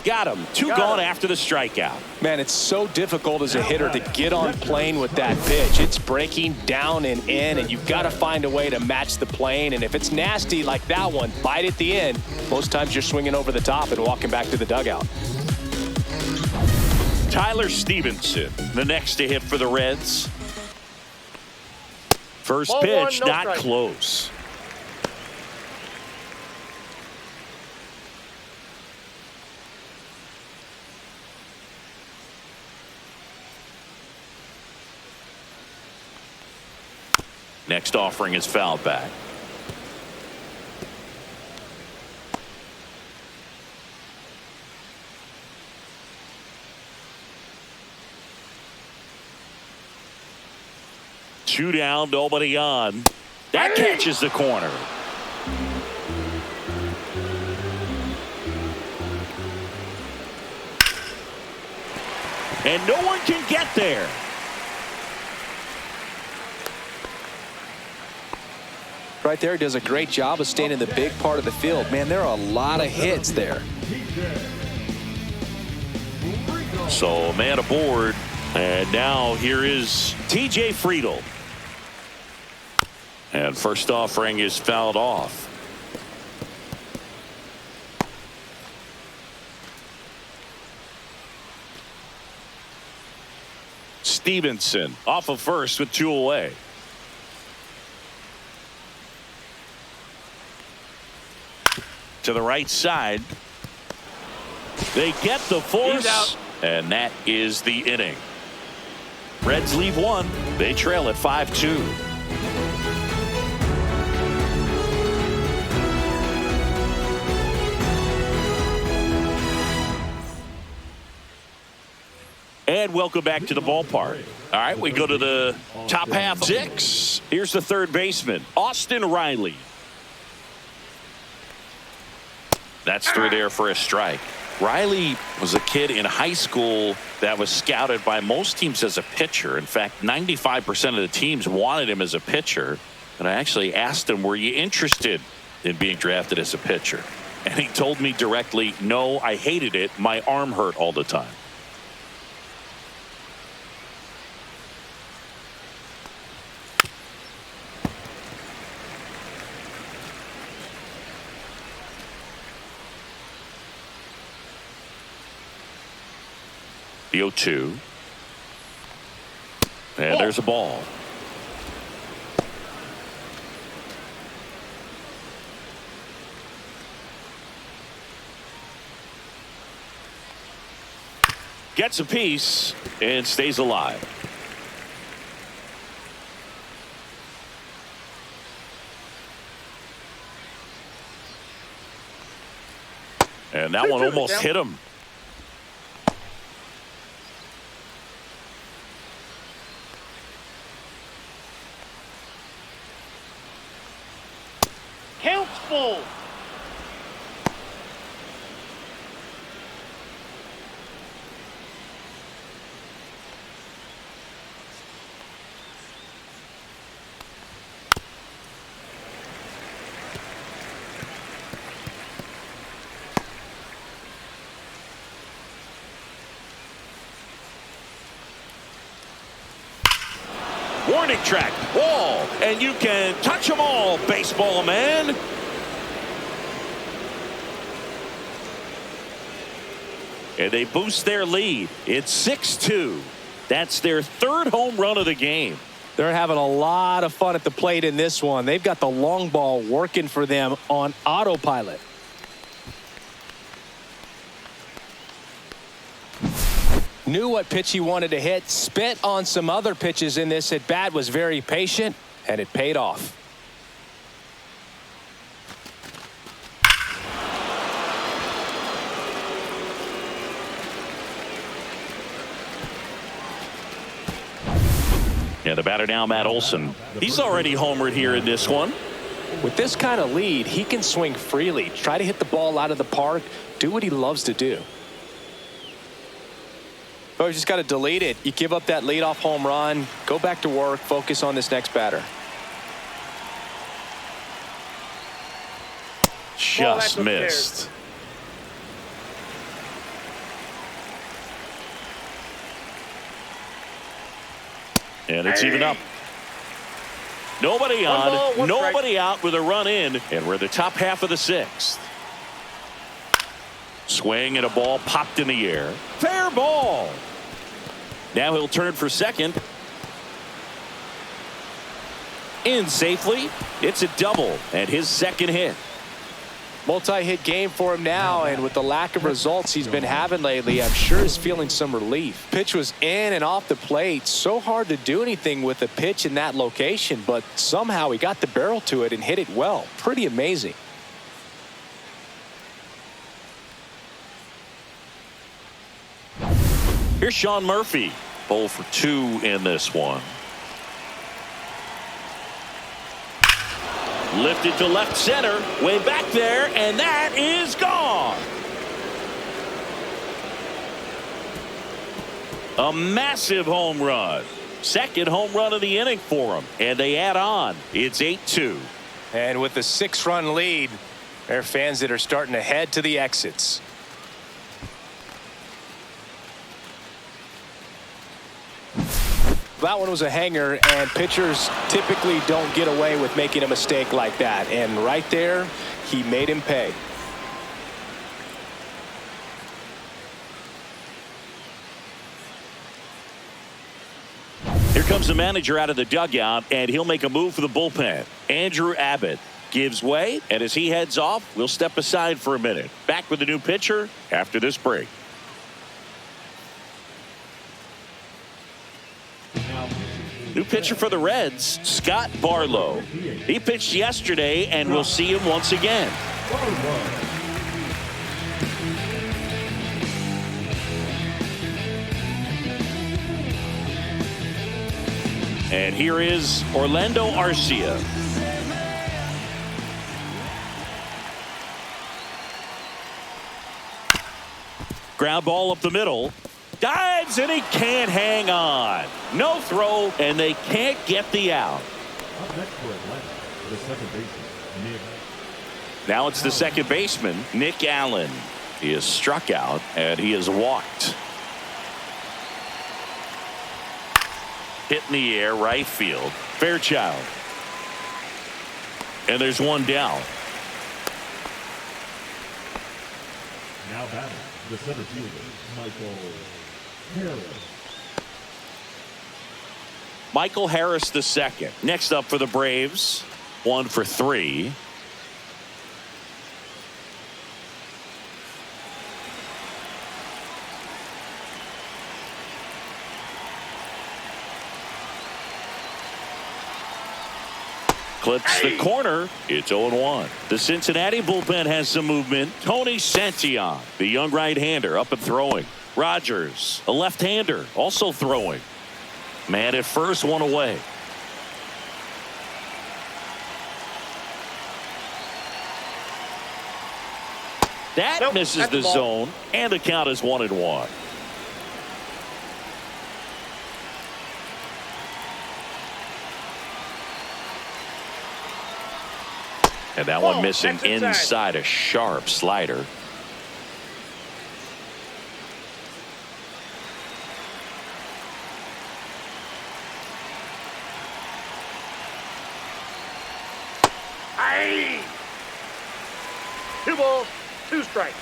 Got him. Two gone after the strikeout. Man, it's so difficult as a hitter to get on plane with that pitch. It's breaking down and in, and you've got to find a way to match the plane. And if it's nasty like that one, bite at the end. Most times you're swinging over the top and walking back to the dugout. Tyler Stevenson, the next to hit for the Reds. First Ball pitch, one, no not strike. close. Next offering is fouled back. Two down, nobody on. That catches the corner. And no one can get there. Right there, he does a great job of staying in the big part of the field. Man, there are a lot of hits there. So a man aboard, and now here is TJ Friedel. And first offering is fouled off. Stevenson off of first with 2 away. To the right side. They get the force, and that is the inning. Reds leave 1. They trail at 5-2. And welcome back to the ballpark. All right, we go to the top half. 6. Here's the third baseman, Austin Riley. That's through there for a strike. Riley was a kid in high school that was scouted by most teams as a pitcher. In fact, 95% of the teams wanted him as a pitcher. And I actually asked him, were you interested in being drafted as a pitcher? And he told me directly, no, I hated it. My arm hurt all the time. The 0-2. And there's a ball. Gets a piece and stays alive. And that one almost hit him. full. Warning track, ball, and you can touch them all, baseball man. And they boost their lead. It's 6-2. That's their third home run of the game. They're having a lot of fun at the plate in this one. They've got the long ball working for them on autopilot. Knew what pitch he wanted to hit, spit on some other pitches in this at bat, was very patient, and it paid off. And the batter now, Matt Olson. He's already homered here in this one. With this kind of lead, he can swing freely, try to hit the ball out of the park, do what he loves to do. Oh, you just got to delete it. You give up that leadoff home run, go back to work, focus on this next batter. Just missed. And it's even up. Nobody on, nobody out with a run in, and we're the top half of the sixth. Swing and a ball popped in the air. Fair ball. Now he'll turn for second. In safely. It's a double and his second hit. Multi-hit game for him now, and with the lack of results he's been having lately, I'm sure he's feeling some relief. Pitch was in and off the plate. So hard to do anything with a pitch in that location, but somehow he got the barrel to it and hit it well. Pretty amazing. Here's Sean Murphy. 0 for 2 in this one. Lifted to left center, way back there, and that is gone. A massive home run. Second home run of the inning for him, and they add on. It's 8-2. And with the 6-run lead, there are fans that are starting to head to the exits. That one was a hanger, and pitchers typically don't get away with making a mistake like that. And right there, he made him pay. Here comes the manager out of the dugout, and he'll make a move for the bullpen. Andrew Abbott gives way, and as he heads off, we'll step aside for a minute. Back with the new pitcher after this break. New pitcher for the Reds, Scott Barlow. He pitched yesterday, and we'll see him once again. And here is Orlando Arcia. Ground ball up the middle. Dives, and he can't hang on. No throw, and they can't get the out. Now it's the second baseman, Nick Allen. He is struck out, and he is walked. Hit in the air, right field. Fairchild. And there's one down. Now batting, the center fielder, Michael Harris. Michael Harris the second. Next up for the Braves, 1 for 3. Clips the corner. It's 0-1. The Cincinnati bullpen has some movement. Tony Santillan, the young right-hander, up and throwing. Rogers, a left-hander, also throwing. Man at first, one away. . That Nope, misses that's the the ball. zone, and the count is 1-1. And that one missing That's inside. inside a sharp slider. Aye. 2 balls, 2 strikes.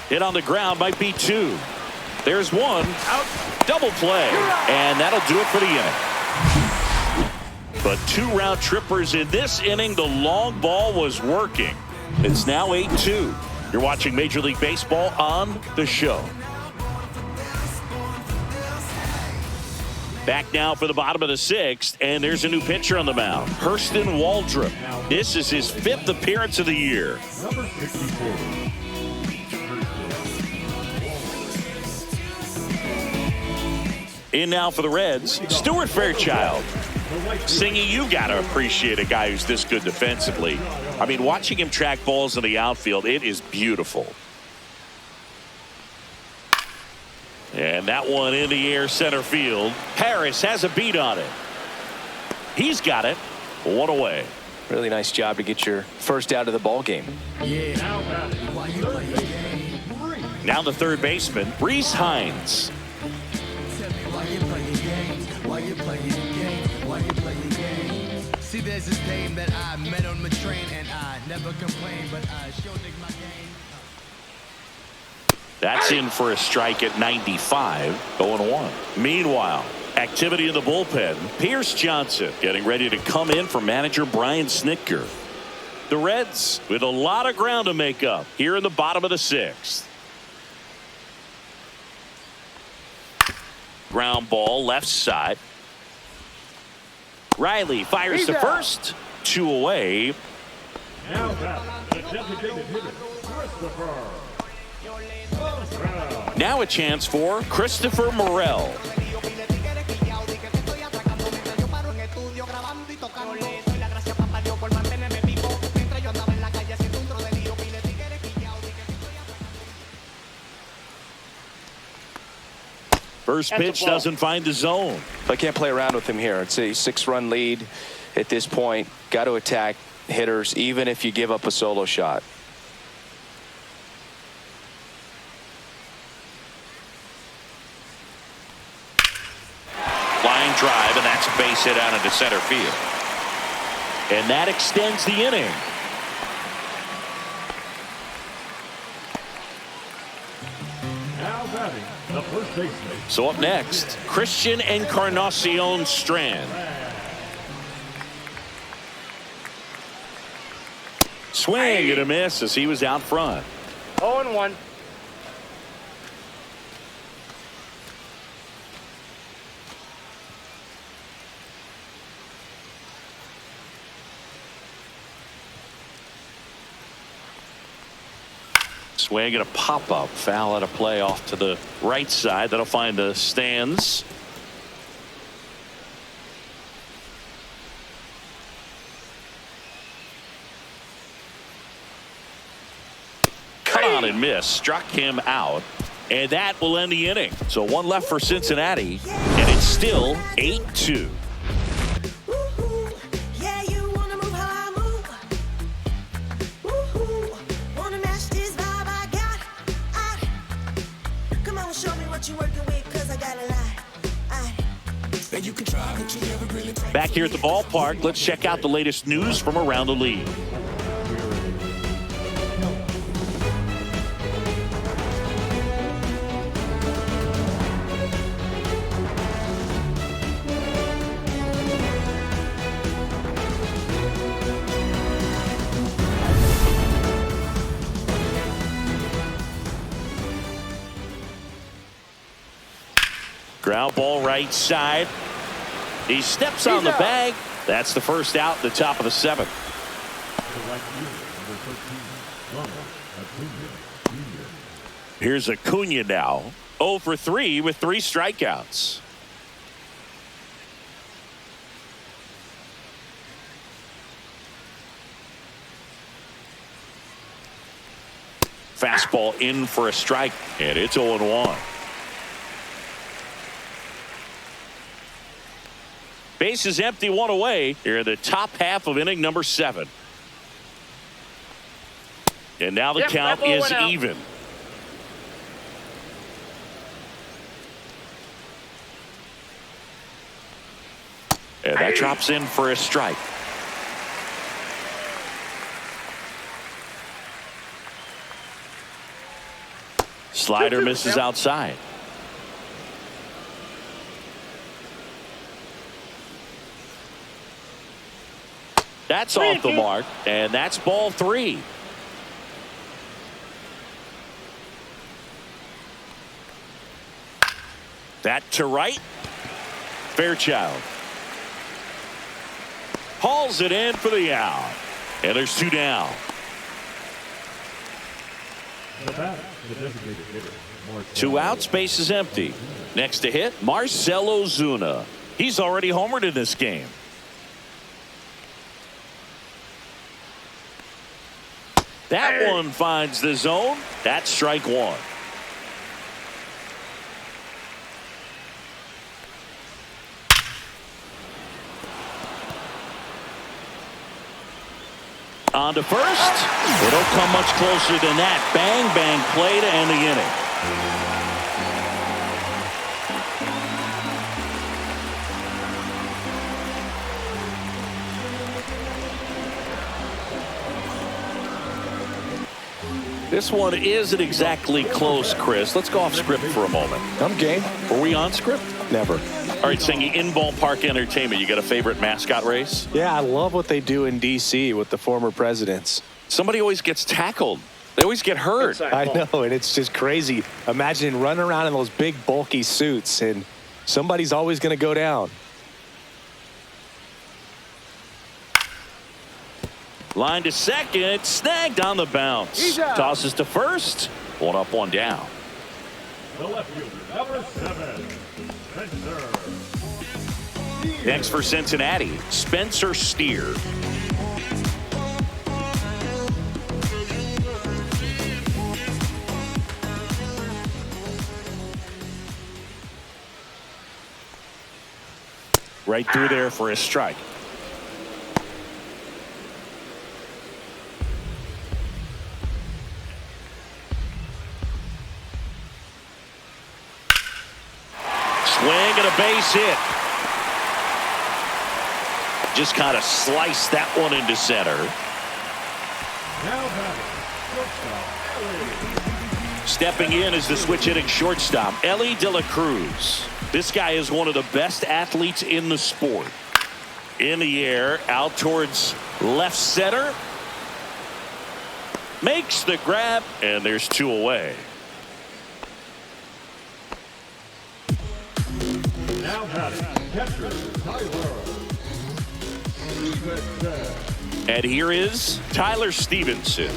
Hit on the ground might be 2. There's 1. Out. Double play. And that'll do it for the inning. But 2 round trippers in this inning. The long ball was working. It's now 8-2. You're watching Major League Baseball on the show. Back now for the bottom of the 6th, and there's a new pitcher on the mound, Hurston Waldrop. This is his 5th appearance of the year. Number 64. In now for the Reds, Stuart Fairchild. Singy, you got to appreciate a guy who's this good defensively. I mean, watching him track balls in the outfield, it is beautiful. And that one in the air center field. Harris has a beat on it. He's got it. 1 away. Really nice job to get your first out of the ball game. Now the third baseman, Reese Hines. See, there's this dame that I met on my train, and I never complain, but I sure dig my game. That's in for a strike at 95, 0-1. Meanwhile, activity in the bullpen. Pierce Johnson getting ready to come in for manager Brian Snitker. The Reds with a lot of ground to make up here in the bottom of the 6th. Ground ball left side. Riley fires to first. 2 away. Now that the designated hitter, Christopher. Now a chance for Christopher Morel. First pitch doesn't find the zone. I can't play around with him here. It's a 6-run lead at this point. Got to attack hitters even if you give up a solo shot. Line drive, and that's a base hit out into center field. And that extends the inning. Now batting, the first baseman. So up next, Christian Encarnacion Strand. Swing and a miss as he was out front. 0-1. Swing and a pop-up. Foul out of play off to the right side. That'll find the stands. Cut on and miss. Struck him out. And that will end the inning. So 1 left for Cincinnati. And it's still 8-2. Back here at the ballpark, let's check out the latest news from around the league. Ground ball right side. He steps on the bag. That's the first out at the top of the 7th. Here's Acuna now. 0 for 3 with 3 strikeouts. Fastball in for a strike, and it's 0-1. Bases empty, one away here in the top half of inning number 7. And now the count is even. And that drops in for a strike. Slider misses outside. That's off the mark, and that's ball 3. That to right. Fairchild hauls it in for the out, and there's 2 down. The batter, the designated hitter. 2 outs, base is empty. Next to hit, Marcell Ozuna. He's already homered in this game. That one finds the zone. That's strike 1. On to first. They don't come much closer than that. Bang, bang play to end the inning. This one isn't exactly close, Chris. Let's go off script for a moment. I'm game. Were we on script? Never. All right, Singy, in ballpark entertainment, you got a favorite mascot race? Yeah, I love what they do in D.C. with the former presidents. Somebody always gets tackled. They always get hurt. I know, and it's just crazy. Imagine running around in those big, bulky suits, and somebody's always going to go down. Line to second, snagged on the bounce. Tosses to first, 1 up, 1 down. The left fielder, number 7, Spencer. Next for Cincinnati, Spencer Steer. Right through there for a strike. Swing and a base hit. Just kind of sliced that one into center. Now batting, shortstop, Stepping in is the switch hitting shortstop, Ellie De La Cruz. This guy is one of the best athletes in the sport. In the air, out towards left center. Makes the grab, and there's 2 away. now batting, catcher, Tyler Stevenson. And here is Tyler Stevenson.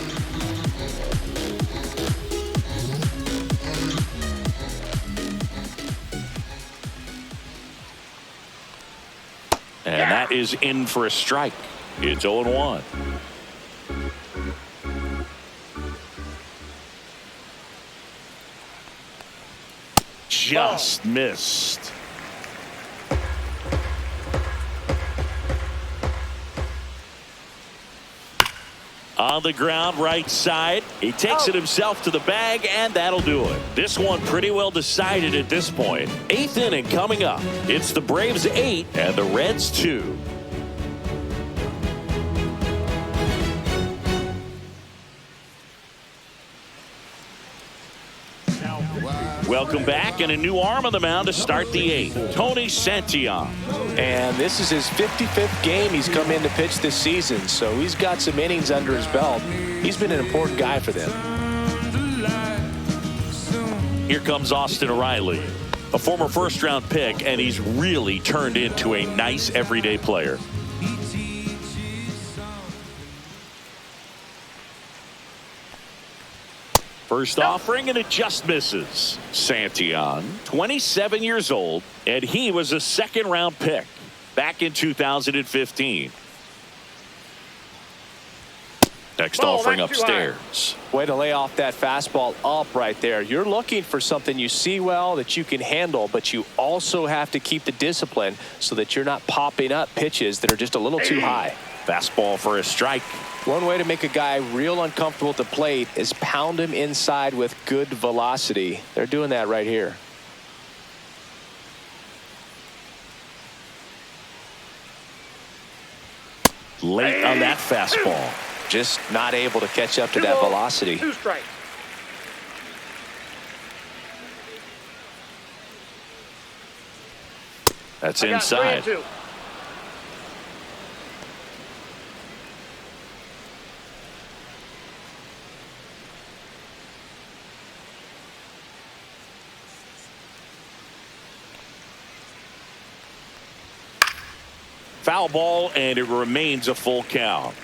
And that is in for a strike. It's 0-1. Just missed. On the ground, right side. He takes it himself to the bag, and that'll do it. This one pretty well decided at this point. 8th inning coming up. It's the Braves 8 and the Reds 2. Welcome back, and a new arm on the mound to start the 8th. Tony Santillan. And this is his 55th game he's come in to pitch this season, so he's got some innings under his belt. He's been an important guy for them. Here comes Austin Riley, a former first-round pick, and he's really turned into a nice everyday player. First offering, and it just misses. Santillan, 27 years old, and he was a second-round pick back in 2015. Next Ball, offering that's too high. upstairs. Way to lay off that fastball up right there. You're looking for something you see well that you can handle, but you also have to keep the discipline so that you're not popping up pitches that are just a little too high. Fastball for a strike. One way to make a guy real uncomfortable at the plate is pound him inside with good velocity. They're doing that right here. Late on that fastball. Just not able to catch up to that velocity. 2 strikes. That's I got 3 and inside. 2. Foul ball, and it remains a full count.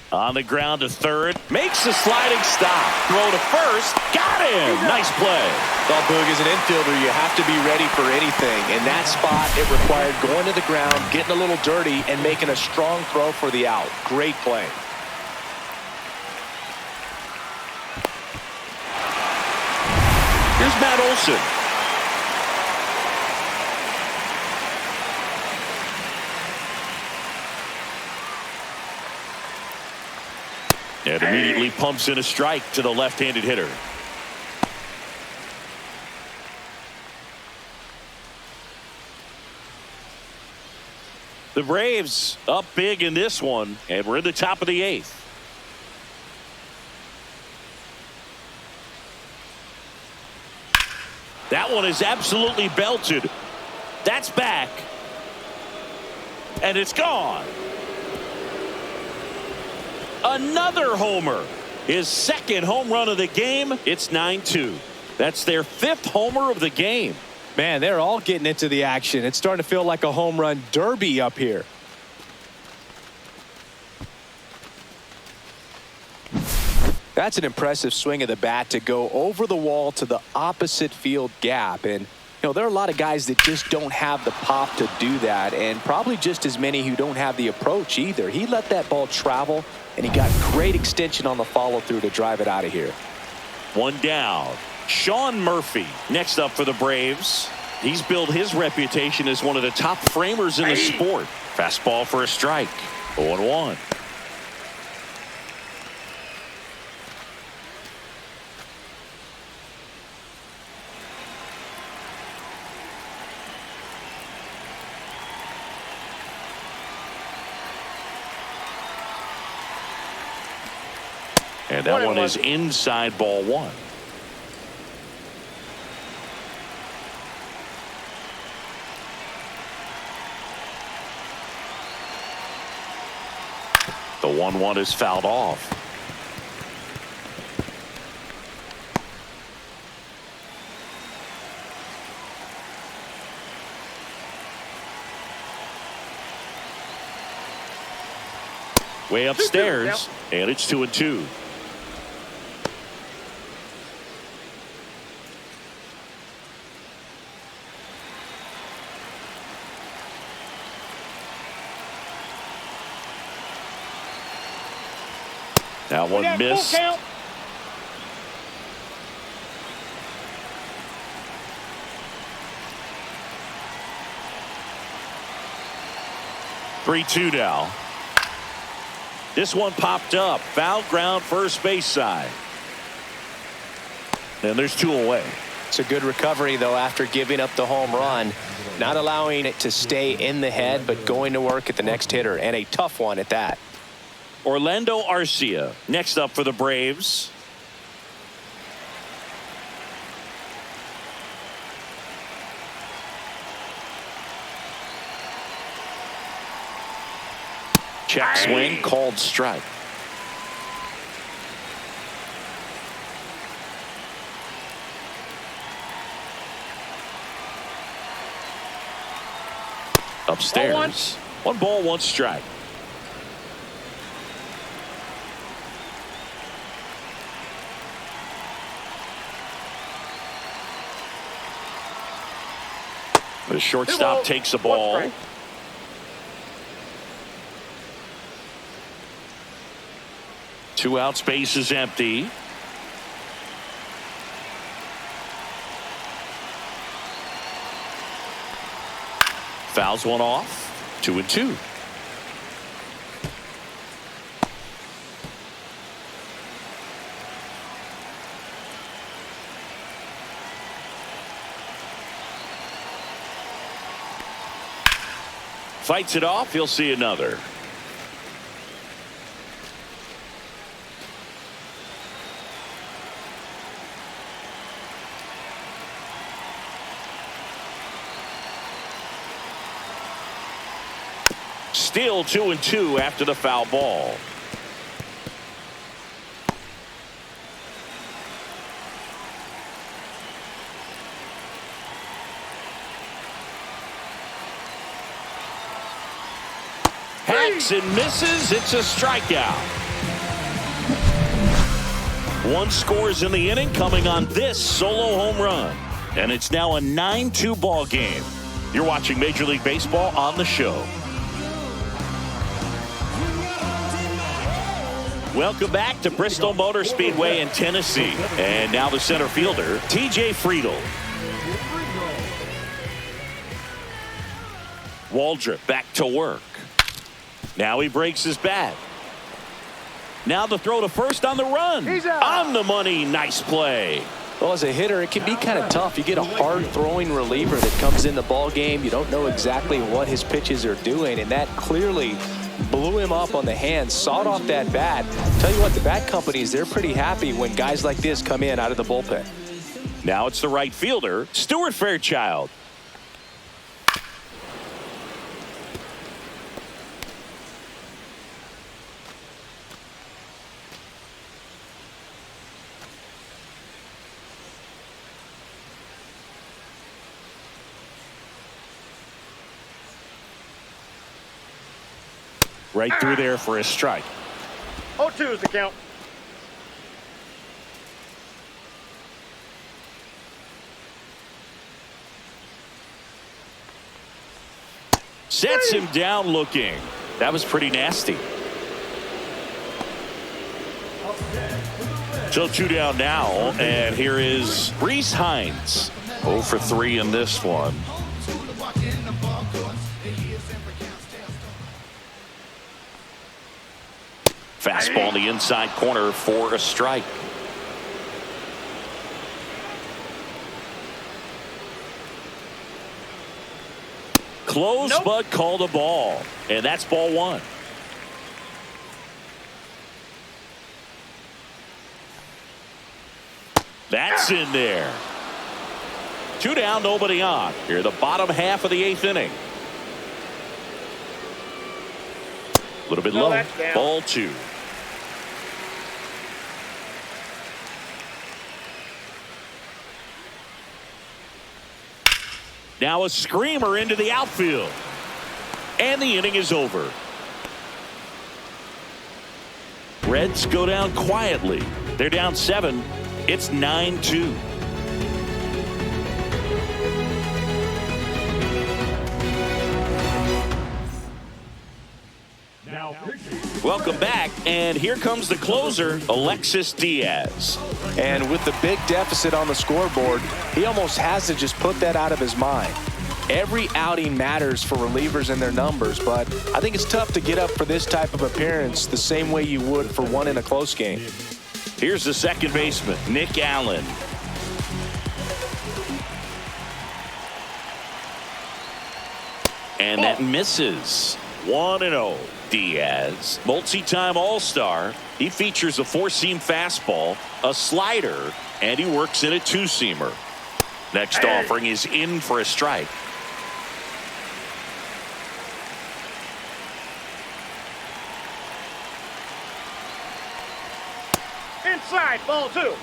On the ground to third. Makes a sliding stop. Throw to first. Got him. Nice play. Well, Boog, as an infielder, you have to be ready for anything. In that spot, it required going to the ground, getting a little dirty, and making a strong throw for the out. Great play. Here's Matt Olson. And immediately pumps in a strike to the left-handed hitter. The Braves up big in this one, and we're in the top of the 8th. That one is absolutely belted. That's back. And it's gone. Another homer. His second home run of the game. It's 9-2. That's their 5th homer of the game. Man, they're all getting into the action. It's starting to feel like a home run derby up here. That's an impressive swing of the bat to go over the wall to the opposite field gap. And, you know, there are a lot of guys that just don't have the pop to do that, and probably just as many who don't have the approach either. He let that ball travel, and he got great extension on the follow-through to drive it out of here. One down. Sean Murphy next up for the Braves. He's built his reputation as one of the top framers in the sport. Fastball for a strike. 0-1. And that one is inside ball 1. The 1-1 is fouled off. Way upstairs, and it's 2-2. That one missed. 3-2 now. This one popped up. Foul ground first base side. And there's 2 away. It's a good recovery, though, after giving up the home run. Not allowing it to stay in the head, but going to work at the next hitter, and a tough one at that. Orlando Arcia next up for the Braves. Check swing, called strike. Upstairs. 1 ball, 1 strike. The shortstop takes the ball. Two out, space is empty. Fouls one off. 2-2. Fights it off. He'll see another. Still 2-2 after the foul ball. Hacks and misses. It's a strikeout. One scores in the inning, coming on this solo home run. And it's now a 9-2 ball game. You're watching Major League Baseball on the show. Welcome back to Bristol Motor Speedway in Tennessee. And now the center fielder, TJ Friedel. Waldrop back to work. Now he breaks his bat. Now the throw to first on the run. On the money. Nice play. Well, as a hitter, it can be kind of tough. You get a hard-throwing reliever that comes in the ball game. You don't know exactly what his pitches are doing, and that clearly blew him up on the hand, sawed off that bat. Tell you what, the bat companies, they're pretty happy when guys like this come in out of the bullpen. Now it's the right fielder, Stuart Fairchild. Right through there for a strike. 0-2 is the count. Sets him down looking. That was pretty nasty. So 2 down now, and here is Reese Hines. 0 for 3 in this one. Fastball in the inside corner for a strike. Close, but called a ball. And that's ball one. That's in there. 2 down, nobody on. Here, the bottom half of the 8th inning. A little bit low. Ball 2. Now a screamer into the outfield. And the inning is over. Reds go down quietly. They're down 7. It's 9-2. Welcome back, and here comes the closer, Alexis Diaz. And with the big deficit on the scoreboard, he almost has to just put that out of his mind. Every outing matters for relievers and their numbers, but I think it's tough to get up for this type of appearance the same way you would for one in a close game. Here's the second baseman, Nick Allen. And that misses. 1-0. Diaz, multi-time All-Star. He features a 4-seam fastball, a slider, and he works in a 2-seamer. Next offering is in for a strike. Inside, ball 2.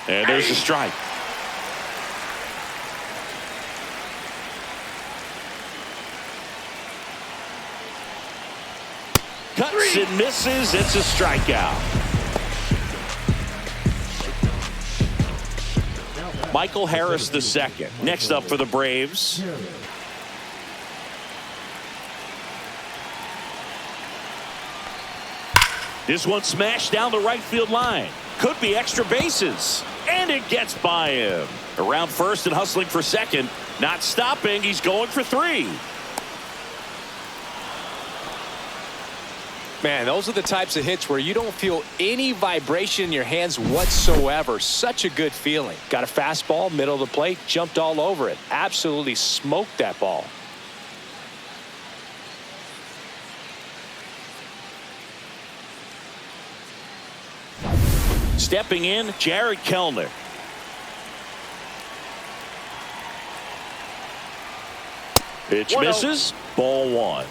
And there's a strike. Cuts and misses. It's a strikeout. Michael Harris the second. Next up for the Braves. This one smashed down the right field line. Could be extra bases. And it gets by him. Around first and hustling for second. Not stopping. He's going for 3. Man, those are the types of hits where you don't feel any vibration in your hands whatsoever. Such a good feeling. Got a fastball, middle of the plate, jumped all over it. Absolutely smoked that ball. Stepping in, Jared Kellner. Pitch misses. Ball 1.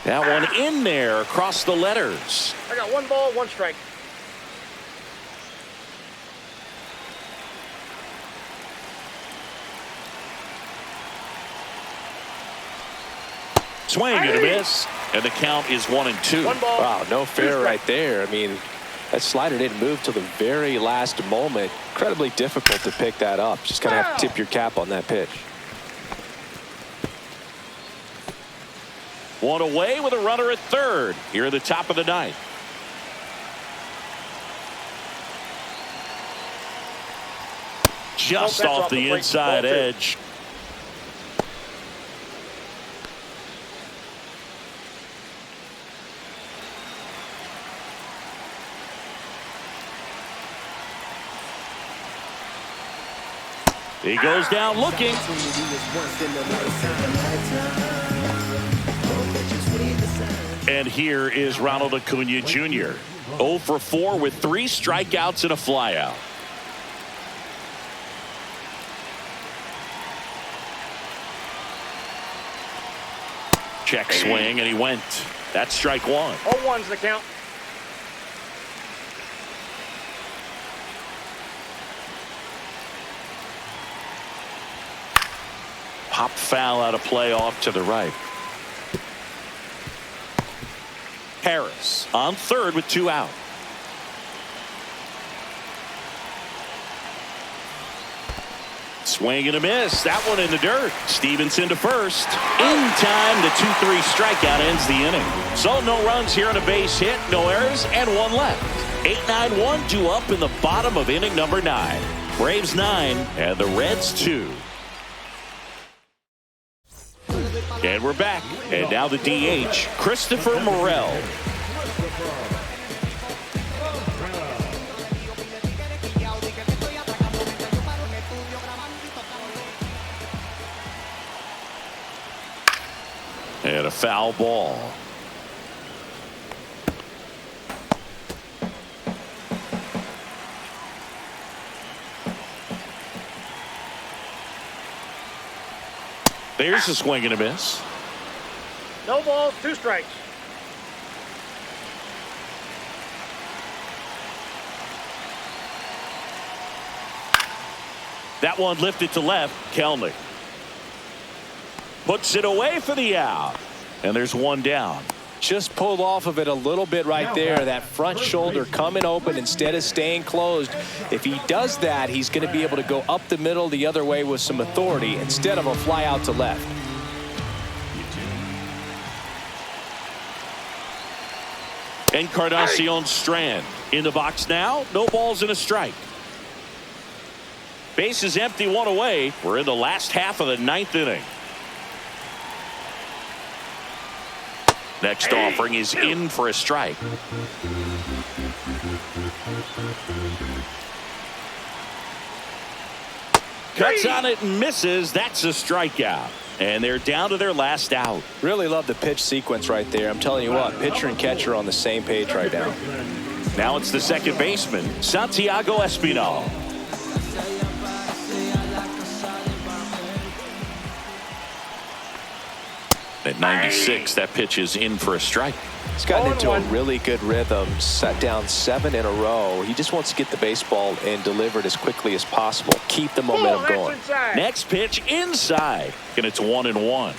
That one in there across the letters. I got 1 ball, 1 strike. Swing and a miss. And the count is 1-2. 1 ball. Wow, no fair right there. I mean, that slider didn't move till the very last moment. Incredibly difficult to pick that up. Just kind of have to tip your cap on that pitch. 1 away with a runner at third here at the top of the 9th. Just off the inside edge. He goes down looking. And here is Ronald Acuna Jr. 0 for 4 with 3 strikeouts and a flyout. Check swing, and he went. That's strike 1. 0-1's the count. Pop foul out of play off to the right. Harris on third with 2 out. Swing and a miss. That one in the dirt. Stevenson to first. In time, the 2-3 strikeout ends the inning. So no runs here on a base hit, no errors, and 1 left. 8-9-1, 2 up in the bottom of inning number 9. Braves 9 and the Reds 2. And we're back. And now the DH, Christopher Morel. And a foul ball. There's a swing and a miss. No balls, 2 strikes. That one lifted to left. Kelnick puts it away for the out. And there's 1 down. Just pulled off of it a little bit right there. That front shoulder coming open instead of staying closed. If he does that, he's going to be able to go up the middle the other way with some authority instead of a fly out to left. Encarnacion Strand in the box now. No balls and a strike. Base is empty, 1 away. We're in the last half of the 9th inning. Next offering is in for a strike. Cuts on it and misses. That's a strikeout. And they're down to their last out. Really love the pitch sequence right there. I'm telling you what, pitcher and catcher are on the same page right now. Now it's the second baseman, Santiago Espinal. At 96, that pitch is in for a strike. He's gotten into a really good rhythm, set down 7 in a row. He just wants to get the baseball and deliver it as quickly as possible. Keep the momentum going. Next pitch inside, and it's 1-1.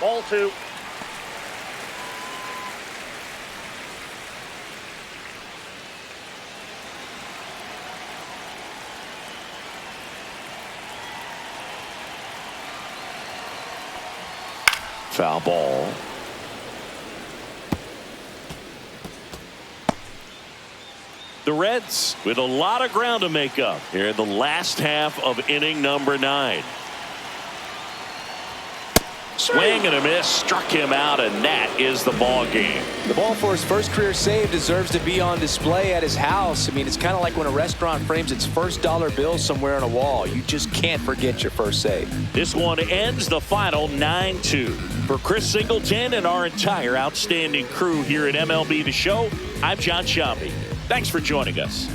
Ball 2. Foul ball. The Reds with a lot of ground to make up here in the last half of inning number 9. Swing and a miss, struck him out, and that is the ball game. The ball for his first career save deserves to be on display at his house. I mean, it's kind of like when a restaurant frames its first dollar bill somewhere on a wall. You just can't forget your first save. This one ends the final 9-2. For Chris Singleton and our entire outstanding crew here at MLB The Show, I'm John Sciambi. Thanks for joining us.